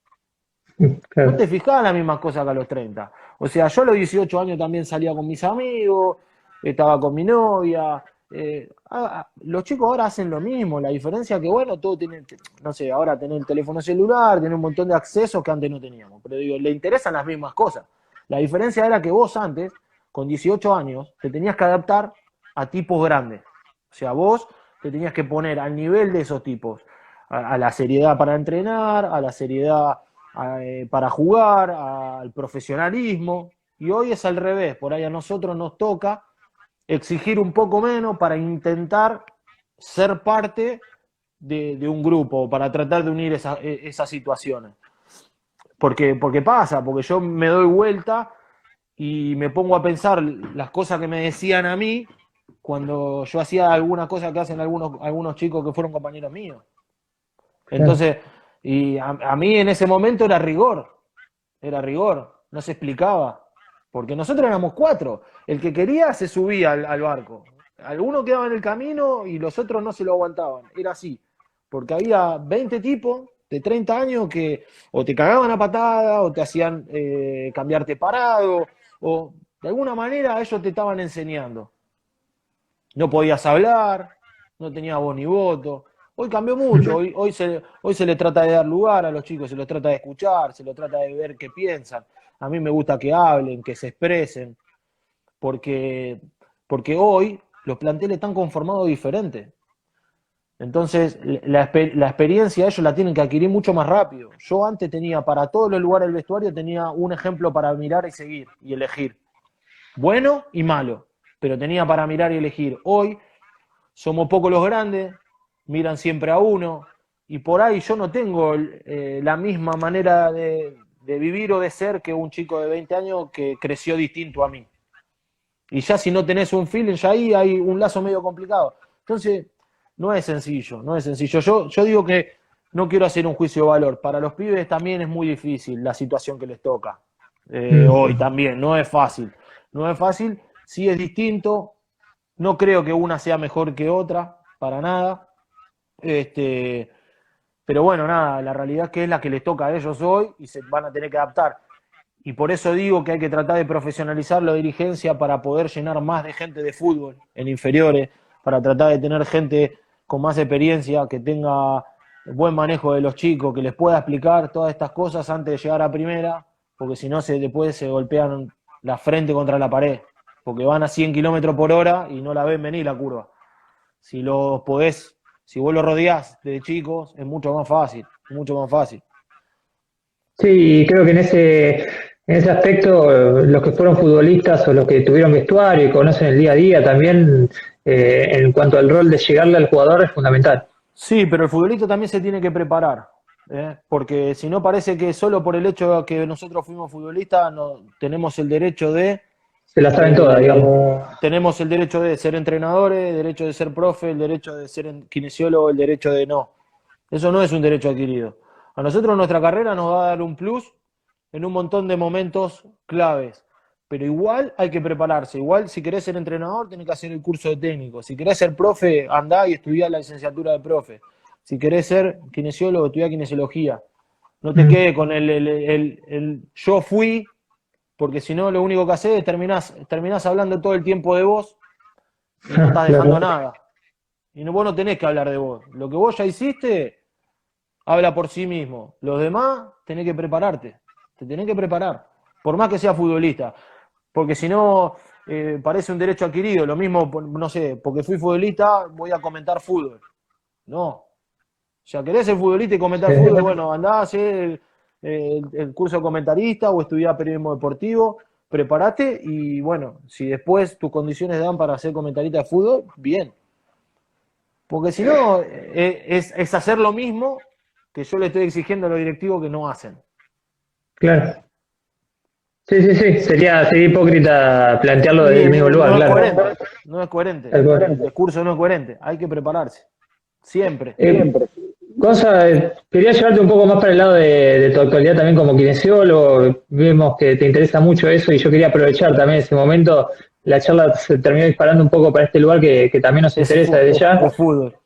Claro. No te fijás en las mismas cosas que a los 30. O sea, yo a los 18 años también salía con mis amigos, estaba con mi novia. Los chicos ahora hacen lo mismo. La diferencia es que, bueno, todo tiene, no sé, ahora tener el teléfono celular, tener un montón de accesos que antes no teníamos. Pero digo, le interesan las mismas cosas. La diferencia era que vos antes, con 18 años, te tenías que adaptar a tipos grandes. O sea, vos te tenías que poner al nivel de esos tipos. A la seriedad para entrenar, a la seriedad para jugar, al profesionalismo, y hoy es al revés, por ahí a nosotros nos toca exigir un poco menos para intentar ser parte de un grupo, para tratar de unir esas situaciones. Porque pasa, porque yo me doy vuelta y me pongo a pensar las cosas que me decían a mí cuando yo hacía algunas cosas que hacen algunos chicos que fueron compañeros míos. Entonces, y a mí en ese momento era rigor, no se explicaba, porque nosotros éramos 4, el que quería se subía al barco, algunos quedaban en el camino y los otros no se lo aguantaban, era así, porque había 20 tipos de 30 años que o te cagaban a patada, o te hacían cambiarte parado, o de alguna manera ellos te estaban enseñando. No podías hablar, no tenías voz ni voto. Hoy cambió mucho, hoy se le trata de dar lugar a los chicos, se los trata de escuchar, se los trata de ver qué piensan. A mí me gusta que hablen, que se expresen, porque hoy los planteles están conformados diferentes. Entonces, la experiencia ellos la tienen que adquirir mucho más rápido. Yo antes tenía, para todos los lugares del vestuario, tenía un ejemplo para mirar y seguir y elegir. Bueno y malo, pero tenía para mirar y elegir. Hoy somos pocos los grandes, miran siempre a uno, y por ahí yo no tengo la misma manera de vivir o de ser que un chico de 20 años que creció distinto a mí. Y ya si no tenés un feeling, ya ahí hay un lazo medio complicado. Entonces, no es sencillo. Yo digo que no quiero hacer un juicio de valor. Para los pibes también es muy difícil la situación que les toca. Hoy también, no es fácil. No es fácil, sí es distinto. No creo que una sea mejor que otra, para nada. Pero bueno, nada, la realidad es que es la que les toca a ellos hoy y se van a tener que adaptar. Y por eso digo que hay que tratar de profesionalizar la dirigencia para poder llenar más de gente de fútbol en inferiores, para tratar de tener gente con más experiencia, que tenga buen manejo de los chicos, que les pueda explicar todas estas cosas antes de llegar a primera, porque si no después se golpean la frente contra la pared, porque van a 100 kilómetros por hora y no la ven venir la curva. Si vos los rodeás de chicos, es mucho más fácil, mucho más fácil. Sí, creo que en ese aspecto, los que fueron futbolistas o los que tuvieron vestuario y conocen el día a día también, en cuanto al rol de llegarle al jugador, es fundamental. Sí, pero el futbolista también se tiene que preparar, porque si no parece que solo por el hecho de que nosotros fuimos futbolistas no, tenemos el derecho de... Se la saben todas, digamos. Tenemos el derecho de ser entrenadores, el derecho de ser profe, el derecho de ser kinesiólogo, el derecho de no. Eso no es un derecho adquirido. A nosotros nuestra carrera nos va a dar un plus en un montón de momentos claves. Pero igual hay que prepararse. Igual si querés ser entrenador tenés que hacer el curso de técnico. Si querés ser profe, andá y estudiá la licenciatura de profe. Si querés ser kinesiólogo, estudiá kinesiología. No te quedes con el yo fui, porque si no lo único que haces es terminás hablando todo el tiempo de vos y no estás dejando nada. Y vos no tenés que hablar de vos. Lo que vos ya hiciste, habla por sí mismo. Los demás, tenés que prepararte. Te tenés que preparar. Por más que seas futbolista. Porque si no, parece un derecho adquirido. Lo mismo, no sé, porque fui futbolista, voy a comentar fútbol. No. O sea, querés ser futbolista y comentar fútbol, bueno, andá a hacer el curso de comentarista o estudiar periodismo deportivo. Preparate y bueno, si después tus condiciones dan para ser comentarista de fútbol, bien. Porque si no, es hacer lo mismo que yo le estoy exigiendo a los directivos que no hacen. Claro. Sí, sí, sí, sería hipócrita plantearlo desde el Y mismo lugar, no es claro. coherente, no es coherente. Tal cual. El discurso no es coherente, hay que prepararse. Siempre. Gonza, quería llevarte un poco más para el lado de tu actualidad también como kinesiólogo. Vemos que te interesa mucho eso y yo quería aprovechar también ese momento. La charla se terminó disparando un poco para este lugar que también nos Es, interesa desde ya. es fútbol,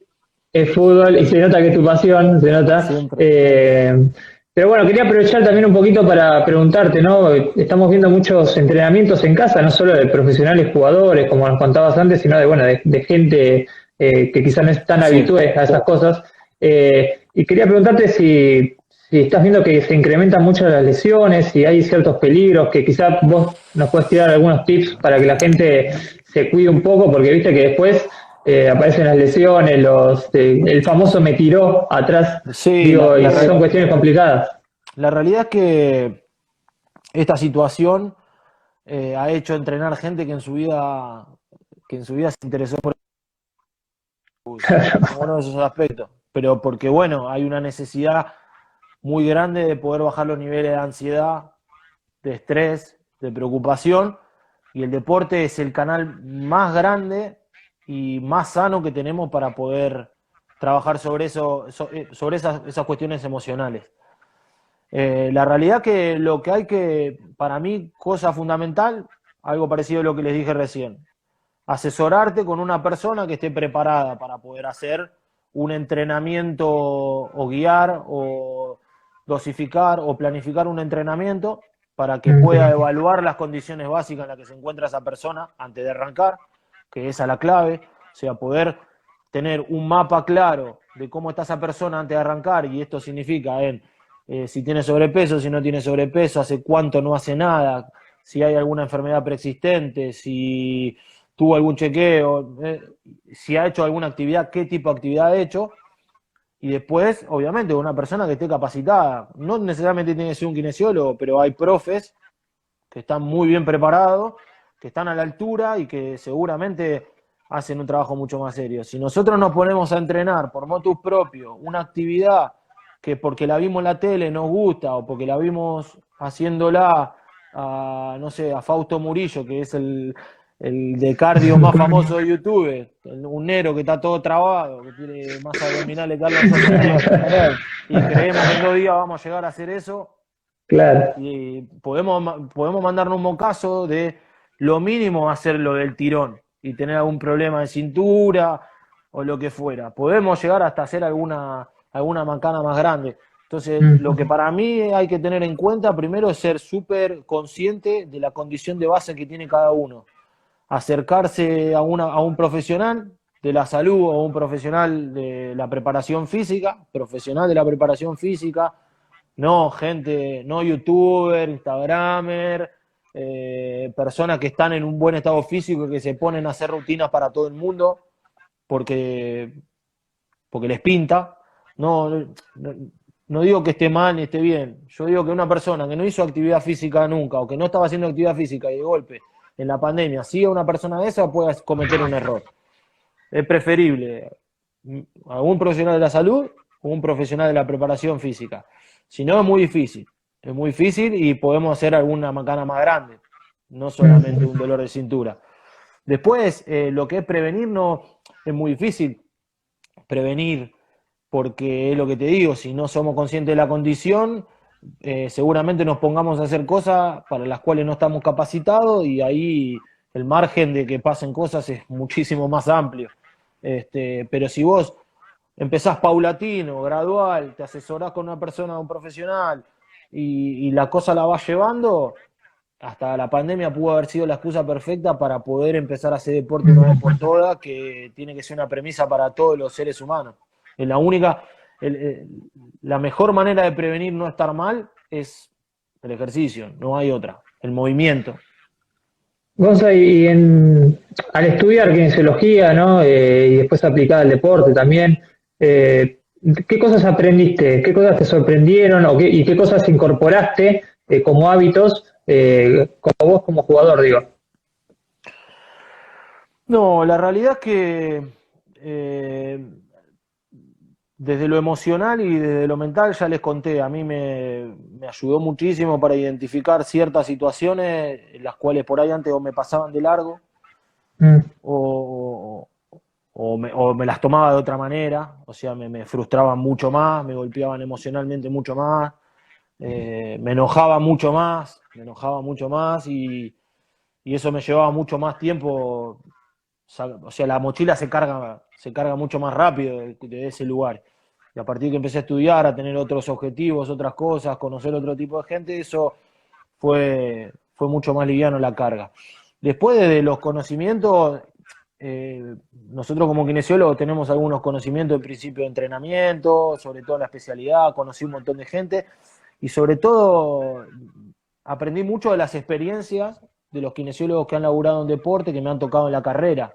Es fútbol y se nota que es tu pasión, se nota. siempre. Pero bueno, quería aprovechar también un poquito para preguntarte, ¿no? Estamos viendo muchos entrenamientos en casa, no solo de profesionales jugadores, como nos contabas antes, sino de, bueno, de gente que quizás no es tan Sí. habitué a esas cosas. Y quería preguntarte si estás viendo que se incrementan mucho las lesiones, si hay ciertos peligros, que quizás vos nos puedes tirar algunos tips para que la gente se cuide un poco, porque viste que después aparecen las lesiones, el famoso me tiró atrás, Sí, digo, y son cuestiones complicadas. la realidad es que esta situación ha hecho entrenar gente que en su vida se interesó por uno de esos aspectos. Pero porque, bueno, hay una necesidad muy grande de poder bajar los niveles de ansiedad, de estrés, de preocupación, y el deporte es el canal más grande y más sano que tenemos para poder trabajar sobre eso, sobre esas cuestiones emocionales. La realidad que lo que hay que, para mí, cosa fundamental, algo parecido a lo que les dije recién, asesorarte con una persona que esté preparada para poder hacer un entrenamiento o guiar o dosificar o planificar un entrenamiento para que pueda evaluar las condiciones básicas en las que se encuentra esa persona antes de arrancar, que esa es la clave, o sea, poder tener un mapa claro de cómo está esa persona antes de arrancar, y esto significa si tiene sobrepeso, si no tiene sobrepeso, hace cuánto no hace nada, si hay alguna enfermedad preexistente, si tuvo algún chequeo, si ha hecho alguna actividad, qué tipo de actividad ha hecho, y después, obviamente, una persona que esté capacitada. No necesariamente tiene que ser un kinesiólogo, pero hay profes que están muy bien preparados, que están a la altura y que seguramente hacen un trabajo mucho más serio. Si nosotros nos ponemos a entrenar por motus propio una actividad que porque la vimos en la tele nos gusta o porque la vimos haciéndola a, no sé, a Fausto Murillo, que es el de cardio más famoso de YouTube, un negro que está todo trabado, que tiene más abdominales que Arnold Schwarzenegger, y creemos que en 2 días vamos a llegar a hacer eso, Claro. y podemos mandarnos un mocazo de lo mínimo hacer lo del tirón y tener algún problema de cintura o lo que fuera. Podemos llegar hasta hacer alguna macana más grande. Entonces, lo que para mí hay que tener en cuenta primero es ser súper consciente de la condición de base que tiene cada uno. Acercarse a un profesional de la salud o un profesional de la preparación física, profesional de la preparación física, no gente, no youtuber, instagramer, personas que están en un buen estado físico y que se ponen a hacer rutinas para todo el mundo porque les pinta. No digo que esté mal ni esté bien, yo digo que una persona que no hizo actividad física nunca o que no estaba haciendo actividad física y de golpe en la pandemia sigue una persona de esa puede cometer un error. Es preferible a un profesional de la salud o un profesional de la preparación física. Si no, es muy difícil y podemos hacer alguna macana más grande, no solamente un dolor de cintura. Después, lo que es prevenir no es muy difícil prevenir, porque es lo que te digo, si no somos conscientes de la condición, seguramente nos pongamos a hacer cosas para las cuales no estamos capacitados y ahí el margen de que pasen cosas es muchísimo más amplio. Pero si vos empezás paulatino, gradual, te asesorás con una persona, un profesional, y la cosa la vas llevando, hasta la pandemia pudo haber sido la excusa perfecta para poder empezar a hacer deporte una vez por todas, que tiene que ser una premisa para todos los seres humanos. Es la mejor manera de prevenir no estar mal es el ejercicio, no hay otra, el movimiento. Gonza, al estudiar kinesiología, ¿no? Y después aplicada al deporte también, ¿qué cosas aprendiste? ¿Qué cosas te sorprendieron? ¿Y qué cosas incorporaste como hábitos, como vos como jugador, digo? No, la realidad es que eh, desde lo emocional y desde lo mental ya les conté, a mí me ayudó muchísimo para identificar ciertas situaciones en las cuales por ahí antes o me pasaban de largo Mm, o, o me las tomaba de otra manera, o sea, me frustraban mucho más, me golpeaban emocionalmente mucho más, me enojaba mucho más y eso me llevaba mucho más tiempo, o sea, la mochila se carga mucho más rápido de ese lugar. Y a partir de que empecé a estudiar, a tener otros objetivos, otras cosas, conocer otro tipo de gente, eso fue mucho más liviano la carga. Después de los conocimientos, nosotros como kinesiólogos tenemos algunos conocimientos en principio de entrenamiento, sobre todo la especialidad, conocí un montón de gente y sobre todo aprendí mucho de las experiencias de los kinesiólogos que han laburado en deporte, que me han tocado en la carrera,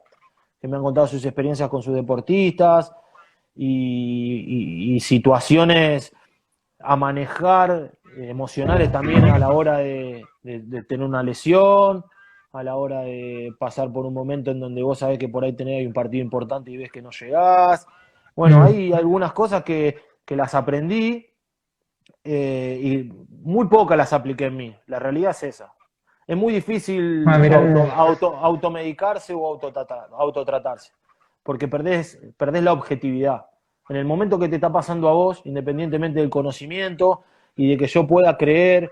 que me han contado sus experiencias con sus deportistas y situaciones a manejar emocionales también a la hora de tener una lesión, a la hora de pasar por un momento en donde vos sabés que por ahí tenés un partido importante y ves que no llegás. Bueno, mm. hay algunas cosas que las aprendí y muy pocas las apliqué en mí. La realidad es esa. Es muy Ah, difícil mira, automedicarse o autotratarse, porque perdés la objetividad. En el momento que te está pasando a vos, independientemente del conocimiento y de que yo pueda creer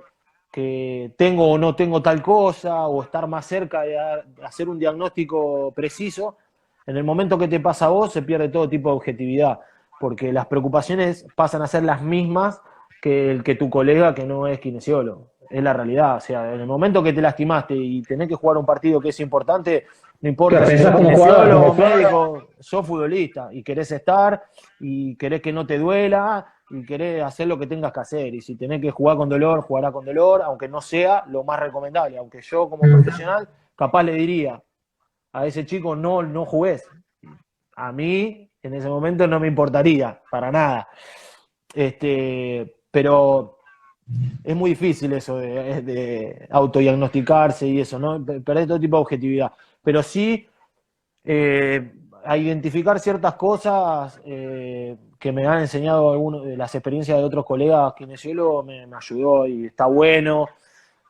que tengo o no tengo tal cosa, o estar más cerca de hacer un diagnóstico preciso, en el momento que te pasa a vos se pierde todo tipo de objetividad, porque las preocupaciones pasan a ser las mismas que el que tu colega que no es kinesiólogo. Es la realidad. O sea, en el momento que te lastimaste y tenés que jugar un partido que es importante, no importa claro, si pensás sos como jugador, kinesiólogo, médico, sos futbolista y querés estar y querés que no te duela y querés hacer lo que tengas que hacer. Y si tenés que jugar con dolor, jugará con dolor, aunque no sea lo más recomendable. Aunque yo como mm, profesional capaz le diría a ese chico no jugués. A mí en ese momento no me importaría para nada. Pero es muy difícil eso de autodiagnosticarse y eso, ¿no? Perder todo tipo de objetividad. Pero sí a identificar ciertas cosas que me han enseñado algunos de las experiencias de otros colegas kinesiólogos me ayudó y está bueno.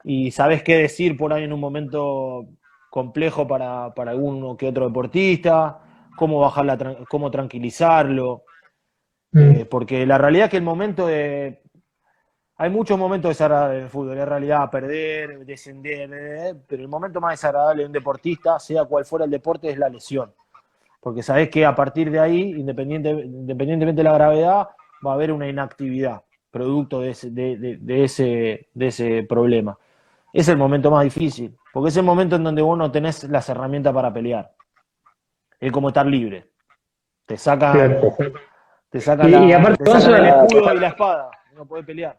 Y sabes qué decir por ahí en un momento complejo para alguno que otro deportista, cómo bajar cómo tranquilizarlo. mm. Porque la realidad es que el momento hay muchos momentos desagradables en el fútbol, en realidad, perder, descender, pero el momento más desagradable de un deportista, sea cual fuera el deporte, es la lesión. Porque sabés que a partir de ahí, independientemente de la gravedad, va a haber una inactividad, producto de ese problema. Es el momento más difícil, porque es el momento en donde vos no tenés las herramientas para pelear. Es como estar libre. Te Claro. sacan, Y aparte, te Gonzo, sacan el escudo y la espada, no podés pelear.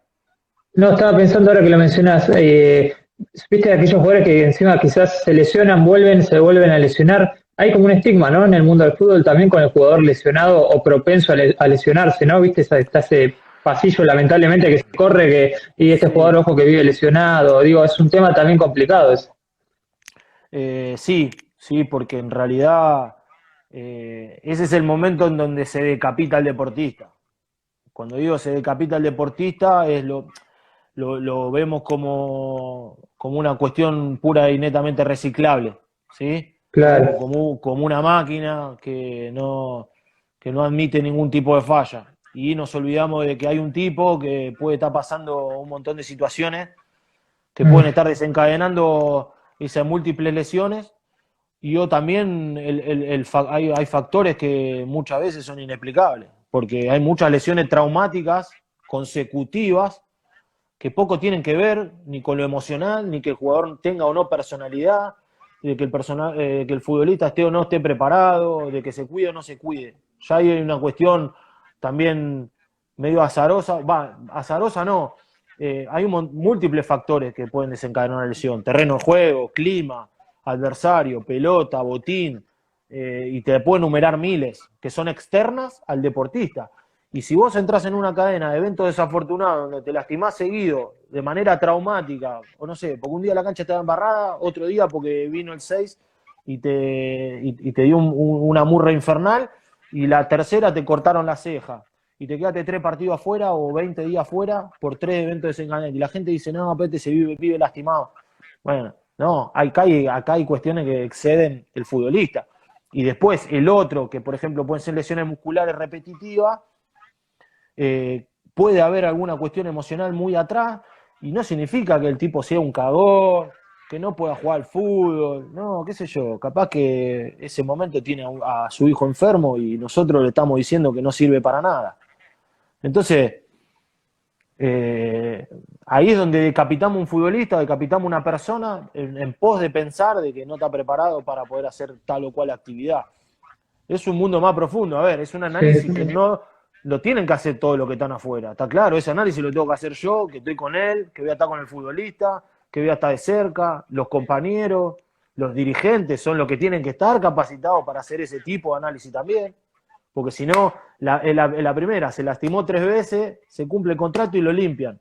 no, estaba pensando ahora que lo mencionas, viste aquellos jugadores que encima quizás se lesionan, se vuelven a lesionar. Hay como un estigma, ¿no? En el mundo del fútbol también con el jugador lesionado o propenso a lesionarse, ¿no? Viste, está ese pasillo lamentablemente que se corre y este jugador, Sí, ojo, que vive lesionado. Digo, es un tema también complicado ese. sí, sí, porque en realidad ese es el momento en donde se decapita al deportista. Cuando digo se decapita al deportista, lo vemos como una cuestión pura y netamente reciclable, ¿sí? Claro. Como una máquina que no admite ningún tipo de falla. Y nos olvidamos de que hay un tipo que puede estar pasando un montón de situaciones que pueden Mm, estar desencadenando esas múltiples lesiones. Y yo también hay factores que muchas veces son inexplicables, porque hay muchas lesiones traumáticas consecutivas que poco tienen que ver ni con lo emocional, ni que el jugador tenga o no personalidad, de que que el futbolista esté o no esté preparado, de que se cuide o no se cuide. Ya hay una cuestión también medio azarosa, azarosa no, hay múltiples factores que pueden desencadenar una lesión, terreno de juego, clima, adversario, pelota, botín, y te puedo enumerar miles, que son externas al deportista. Y si vos entras en una cadena de eventos desafortunados donde te lastimás seguido, de manera traumática, o no sé, porque un día la cancha estaba embarrada, otro día porque vino el 6 y te dio una murra infernal, y la tercera te cortaron la ceja y te quedaste 3 partidos afuera o 20 días afuera por 3 eventos desencadenados. Y la gente dice, no, Pete se vive lastimado. Bueno, no, acá hay cuestiones que exceden el futbolista. Y después el otro, que por ejemplo pueden ser lesiones musculares repetitivas, puede haber alguna cuestión emocional muy atrás, y no significa que el tipo sea un cagón, que no pueda jugar al fútbol, no, qué sé yo, capaz que ese momento tiene a su hijo enfermo y nosotros le estamos diciendo que no sirve para nada. Entonces, ahí es donde decapitamos un futbolista, decapitamos una persona en pos de pensar de que no está preparado para poder hacer tal o cual actividad. Es un mundo más profundo, a ver, es un análisis que no lo tienen que hacer todos los que están afuera, está claro, ese análisis lo tengo que hacer yo, que estoy con él, que voy a estar con el futbolista, que voy a estar de cerca, los compañeros, los dirigentes son los que tienen que estar capacitados para hacer ese tipo de análisis también, porque si no, la primera se lastimó 3 veces, se cumple el contrato y lo limpian,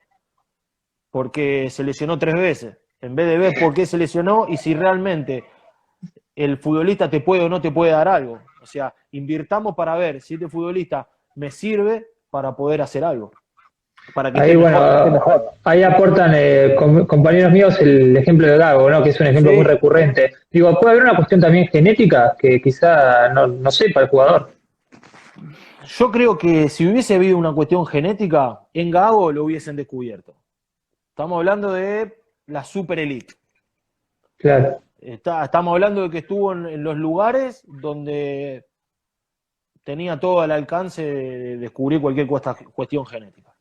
porque se lesionó 3 veces, en vez de ver por qué se lesionó y si realmente el futbolista te puede o no te puede dar algo. O sea, invirtamos para ver si este futbolista me sirve para poder hacer algo. Para que Ahí, bueno, ahí aportan compañeros míos el ejemplo de Gago, ¿no? Que es un ejemplo muy recurrente. Digo, puede haber una cuestión también genética que quizá no sepa el jugador. Yo creo que si hubiese habido una cuestión genética, en Gago lo hubiesen descubierto. Estamos hablando de la super elite. Claro. Estamos hablando de que estuvo en los lugares donde tenía todo al alcance de descubrir cualquier cuestión genética.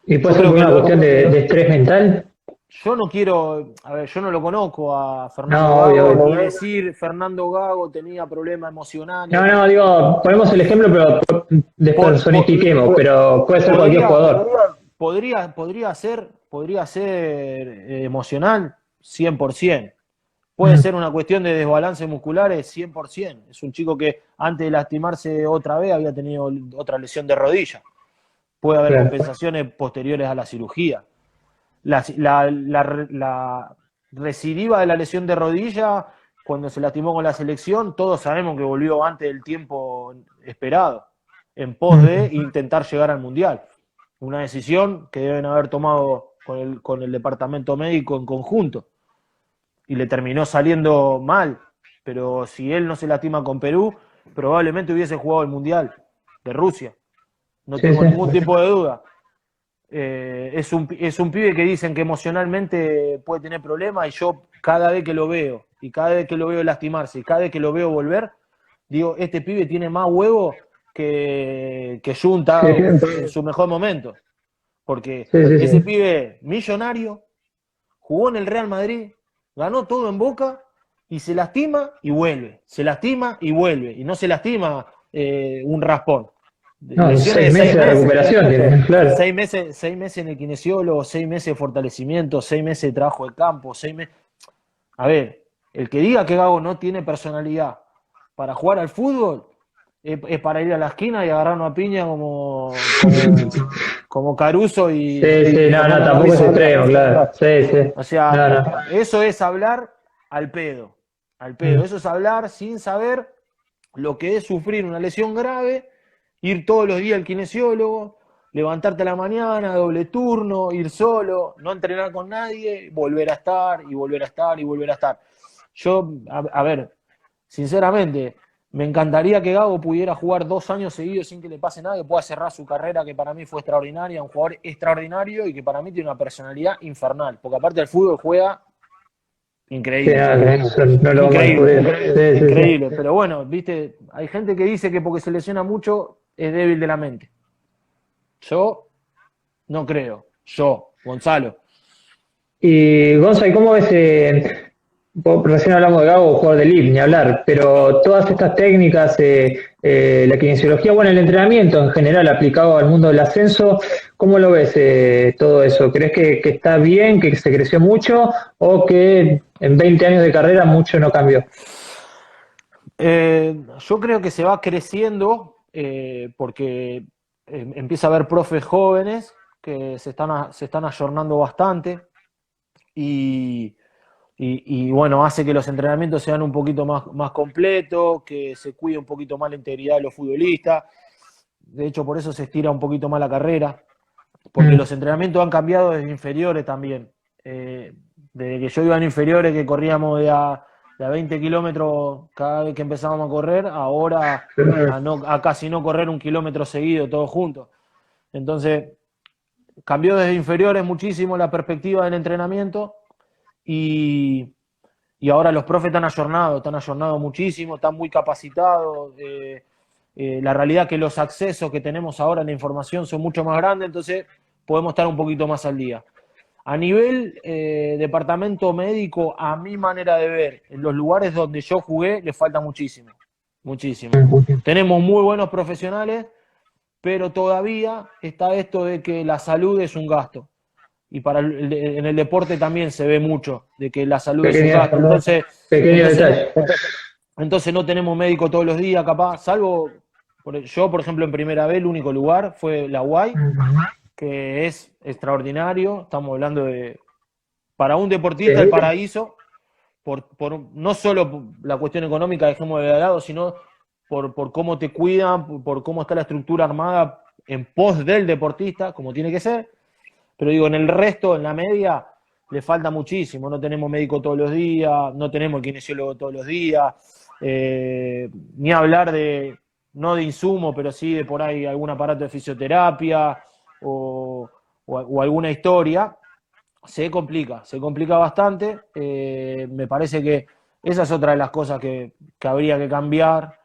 ¿Y puede ser una cuestión de estrés mental? Yo no quiero, a ver, yo no lo conozco a Fernando No, Gago, obvio. ni decir Fernando Gago tenía problemas emocionales. No, digo, ponemos el ejemplo, pero despersonifiquemos, pero puede ser cualquier jugador. Podría ser emocional, 100%. Puede ser una cuestión de desbalance musculares, 100%. Es un chico que antes de lastimarse otra vez había tenido otra lesión de rodilla. Puede haber compensaciones posteriores a la cirugía. La recidiva de la lesión de rodilla, cuando se lastimó con la selección, todos sabemos que volvió antes del tiempo esperado, en pos de intentar llegar al Mundial. Una decisión que deben haber tomado con el departamento médico en conjunto. Y le terminó saliendo mal, pero si él no se lastima con Perú, probablemente hubiese jugado el Mundial de Rusia. No tengo ningún tipo de duda. Es un pibe que dicen que emocionalmente puede tener problemas, y yo cada vez que lo veo, y cada vez que lo veo lastimarse, y cada vez que lo veo volver, digo, este pibe tiene más huevo que Junta en su mejor momento. Porque ese pibe millonario, jugó en el Real Madrid, ganó todo en Boca, y se lastima y vuelve, se lastima y vuelve, y no se lastima un raspón. No, 6 meses de recuperación, claro. 6 meses en el kinesiólogo, 6 meses de fortalecimiento, 6 meses de trabajo de campo, 6 meses. A ver, el que diga que Gago no tiene personalidad para jugar al fútbol es para ir a la esquina y agarrarnos a piña como Caruso y. Sí, no, tampoco es extremo, claro. Sí. O sea, eso es hablar al pedo. Eso es hablar sin saber lo que es sufrir una lesión grave, ir todos los días al kinesiólogo, levantarte a la mañana, doble turno, ir solo, no entrenar con nadie, volver a estar y volver a estar y volver a estar. Yo, a ver, sinceramente, me encantaría que Gago pudiera jugar 2 años seguidos sin que le pase nada, que pueda cerrar su carrera, que para mí fue extraordinaria, un jugador extraordinario y que para mí tiene una personalidad infernal, porque aparte del fútbol juega increíble. Increíble. Pero bueno, viste, hay gente que dice que porque se lesiona mucho es débil de la mente. Yo no creo. Gonzalo. Y Gonzalo, ¿cómo ves? Recién hablamos de Gago, jugador del LIP, ni hablar, pero todas estas técnicas, la kinesiología, bueno, el entrenamiento en general aplicado al mundo del ascenso, ¿cómo lo ves todo eso? ¿Crees que está bien, que se creció mucho o que en 20 años de carrera mucho no cambió? Yo creo que se va creciendo porque empieza a haber profes jóvenes que se están ayornando bastante y y bueno, hace que los entrenamientos sean un poquito más completos, que se cuide un poquito más la integridad de los futbolistas. De hecho, por eso se estira un poquito más la carrera, porque los entrenamientos han cambiado desde inferiores también. Desde que yo iba en inferiores, que corríamos de a 20 kilómetros cada vez que empezábamos a correr, ahora a casi no correr 1 kilómetro seguido, todos juntos. Entonces, cambió desde inferiores muchísimo la perspectiva del entrenamiento y ahora los profes están ayornados muchísimo, están muy capacitados. La realidad es que los accesos que tenemos ahora en la información son mucho más grandes, entonces podemos estar un poquito más al día. A nivel departamento médico, a mi manera de ver, en los lugares donde yo jugué, le falta muchísimo, muchísimo. Tenemos muy buenos profesionales, pero todavía está esto de que la salud es un gasto. Y en el deporte también se ve mucho de que la salud es un gasto. Entonces no tenemos médico todos los días, capaz, salvo yo, por ejemplo, en primera vez, el único lugar fue la UAI, que es extraordinario. Estamos hablando de, para un deportista, el paraíso, no solo por la cuestión económica, dejemos de lado, sino por cómo te cuidan, por cómo está la estructura armada en pos del deportista, como tiene que ser. Pero digo, en el resto, en la media, le falta muchísimo. No tenemos médico todos los días, no tenemos kinesiólogo todos los días, ni hablar de, no de insumo, pero sí de por ahí algún aparato de fisioterapia o alguna historia. Se complica bastante. Me parece que esa es otra de las cosas que habría que cambiar,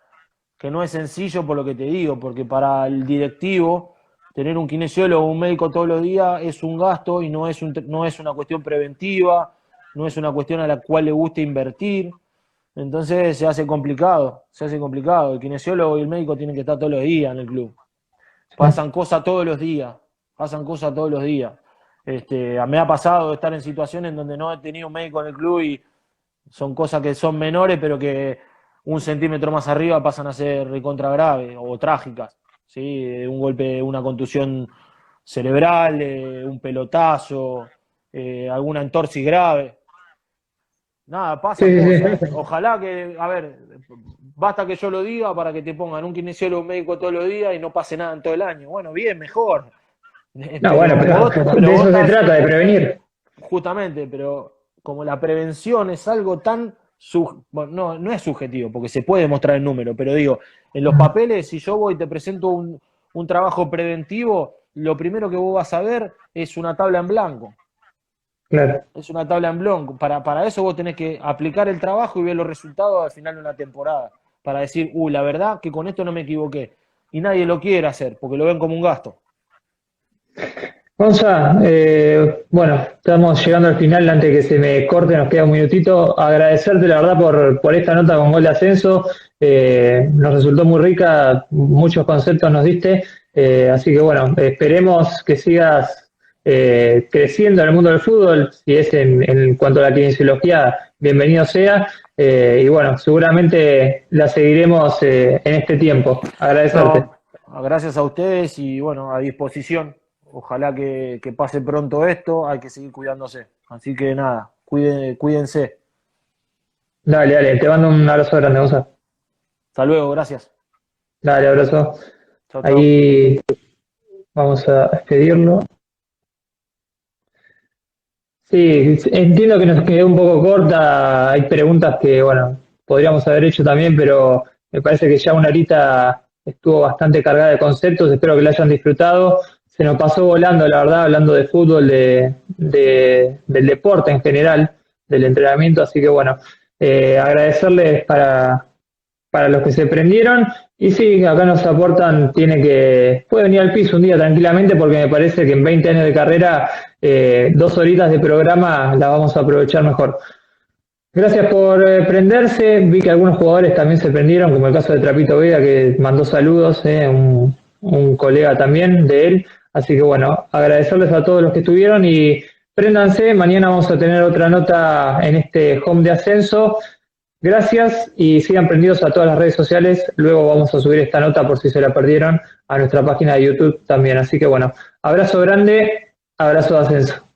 que no es sencillo por lo que te digo, porque para el directivo tener un kinesiólogo o un médico todos los días es un gasto y no es una cuestión preventiva, no es una cuestión a la cual le gusta invertir. Entonces se hace complicado. El kinesiólogo y el médico tienen que estar todos los días en el club. Pasan cosas todos los días. Me ha pasado de estar en situaciones donde no he tenido un médico en el club y son cosas que son menores, pero que 1 centímetro más arriba pasan a ser recontra graves o trágicas. ¿Sí? Un golpe, una contusión cerebral, un pelotazo, alguna entorsis grave. Nada, pasa cosas. Ojalá que, a ver, basta que yo lo diga para que te pongan un kinesiólogo, un médico todos los días y no pase nada en todo el año. Bueno, bien, mejor. Pero de eso se trata, de prevenir. Justamente, pero como la prevención es algo tan... no es subjetivo, porque se puede mostrar el número, pero digo, en los papeles, si yo voy y te presento un trabajo preventivo, lo primero que vos vas a ver es una tabla en blanco. Claro. Es una tabla en blanco. Para eso vos tenés que aplicar el trabajo y ver los resultados al final de una temporada. Para decir, la verdad que con esto no me equivoqué. Y nadie lo quiere hacer, porque lo ven como un gasto. Gonza, bueno, estamos llegando al final, antes que se me corte, nos queda un minutito. Agradecerte la verdad por esta nota con Gol de Ascenso, nos resultó muy rica, muchos conceptos nos diste, así que bueno, esperemos que sigas creciendo en el mundo del fútbol, si es en cuanto a la kinesiología, bienvenido sea, y bueno, seguramente la seguiremos en este tiempo. Agradecerte. No, gracias a ustedes y bueno, a disposición. Ojalá que pase pronto esto, hay que seguir cuidándose. Así que nada, cuídense. Dale, te mando un abrazo grande, Gonza. Hasta luego, gracias. Dale, abrazo. Chau, chau. Ahí vamos a despedirlo. Sí, entiendo que nos quedó un poco corta, hay preguntas que, bueno, podríamos haber hecho también, pero me parece que ya una horita estuvo bastante cargada de conceptos, espero que la hayan disfrutado. Se nos pasó volando, la verdad, hablando de fútbol, del deporte en general, del entrenamiento, así que bueno, agradecerles para los que se prendieron. Y sí, acá nos aportan, puede venir al piso un día tranquilamente, porque me parece que en 20 años de carrera, 2 horitas de programa las vamos a aprovechar mejor. Gracias por prenderse, vi que algunos jugadores también se prendieron, como el caso de Trapito Vega, que mandó saludos, un colega también de él. Así que bueno, agradecerles a todos los que estuvieron y préndanse, mañana vamos a tener otra nota en este home de ascenso. Gracias y sigan prendidos a todas las redes sociales. Luego vamos a subir esta nota por si se la perdieron a nuestra página de YouTube también. Así que bueno, abrazo grande, abrazo de ascenso.